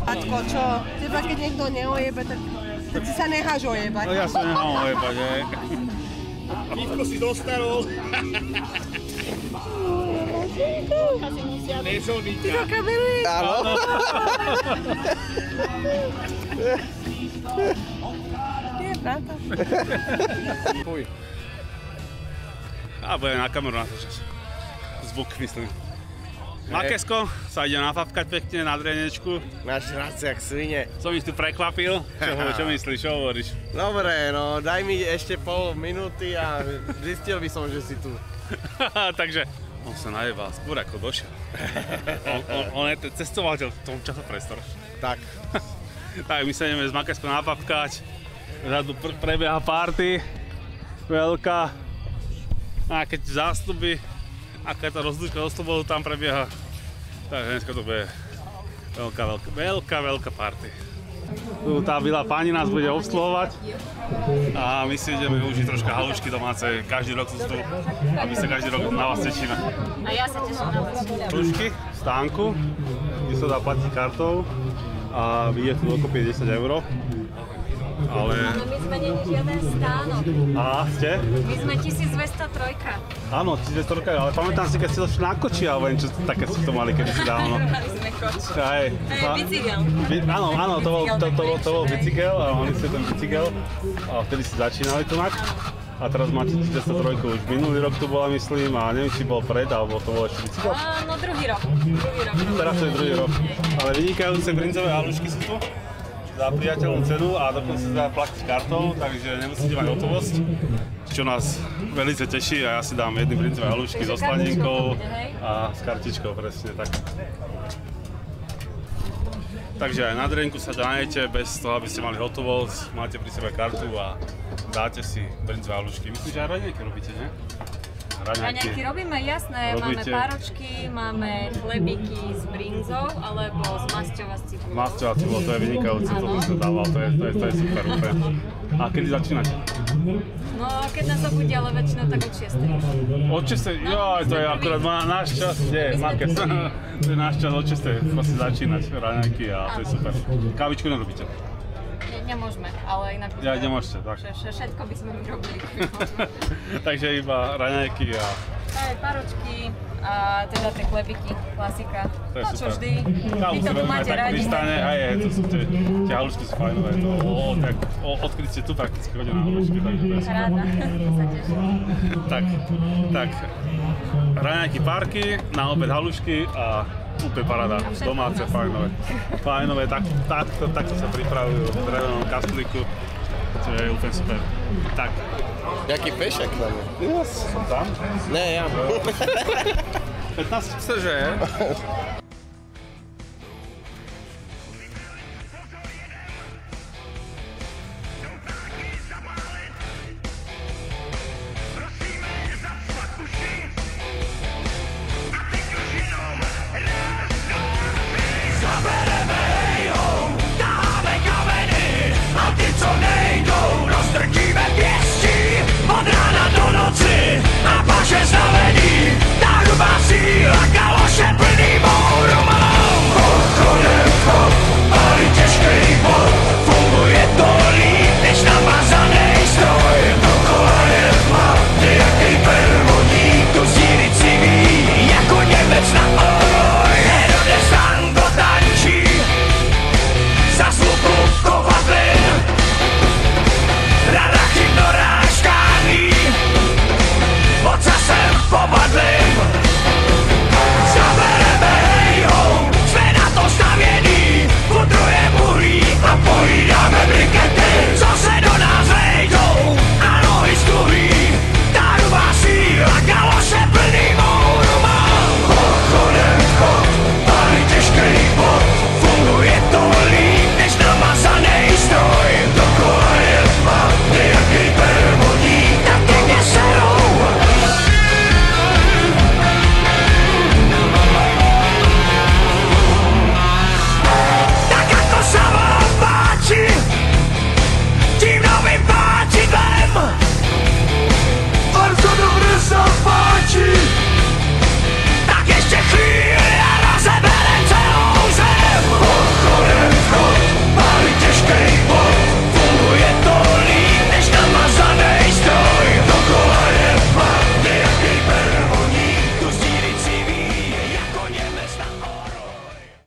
Ačko, čo? Teba keď niekto neojebe, tak si sa necháš ojebať. No ja sa nechám ojebať, hej. Pívko si dostarol. Ty to kameruješ? Áno. Ty je brata. A bude na kameru na to čas. Zvuk, myslím. Makesko sa ide nafapkať pekne na drenečku. Máš rád jak svine. Som ich tu prekvapil. Čo myslíš, čo hovoríš? Dobre, no daj mi ešte pol minúty a zistil by som, že si tu. Takže on sa najebal skôr ako došiel. On je ten cestovateľ v tom časopriestore. Tak. Tak my sa ideme s Makeskom napapkať. Zadu prebieha party. Veľká. A keď zástupy, aká tá rozlúčka do Slobodu tam prebieha. Takže dneska to bude veľká party. Tu tá milá pani nás bude obsluhovať a my si ideme užiť troška halušky domáce. Každý rok sú tu a my sa každý rok na vás tešíme. A ja sa teším na vás. Halušky v stánku, kde sa dá platiť kartou a vyjde tu dokopy 10 €. Ale... No my sme není žiaden stánok. A ste? My sme 1203. Áno, 1203, ale pamätám si, keď ste došli na koči, alebo niečo také ste to mali kedysi dávno. Mali sme koč. Hej. Bicykel. Áno, to bol bicykel a mali ste ten bicykel a vtedy si začínali tu mať. A teraz máte 1203, už minulý rok tu bola, myslím, a neviem, či bol pred, alebo to bol ešte bicykel. No druhý rok. Teraz to je druhý rok. Ale vynikajúce brinzové halušky sú tu za priateľnú cenu a dokonca sa dá platiť kartou, takže nemusíte mať hotovosť, čo nás veľmi teší a ja si dám jedny brinzové halušky so sladinkou a s kartičkou, presne tak. Takže aj na drenku sa nájdete bez toho, aby ste mali hotovosť, máte pri sebe kartu a dáte si brinzové halušky. Myslím, že aj raňajky robíte, nie? Raňajky robíme, jasné, robíte? Máme páročky, máme chlebiky s brinzou alebo s masťou a s cibulou. Masťou a cibulou, to je vynikajúce, to by som dával, to je super úplne. A kedy začínate? No, keď nás obudí, ale väčšinou tak od 6. Od 6? Joj, to je akurát náš čas, nie, Markes. To je náš čas od 6. Proste začínať raňajky a to je super. Kávičku nerobíte? Nemôžeme, ale inak... Ja, nemôžete, tak. Všetko by sme vyrobili. Takže iba raňajky a... Aj páročky a teda tie chlebiky, klasika. To je super. Čo vždy. Kávu si robíme tak v Pristane, aj to sú tie halušky sú fajnové. Odkedy ste tu prakticky chodí na halušky, takže to je super. Ráda, sa teším. Tak, raňajky, párky, na obed halušky a úplne paráda, domáce, fajnové. Fajnové, takto sa pripravujú v drevenom kastlíku, to je úplne super. Tak. Jaký pešak tam je? Som tam? Ne, ja. 15? Cože? Od rána do noci a paše znamení, tá hrubá síla kaloše plní.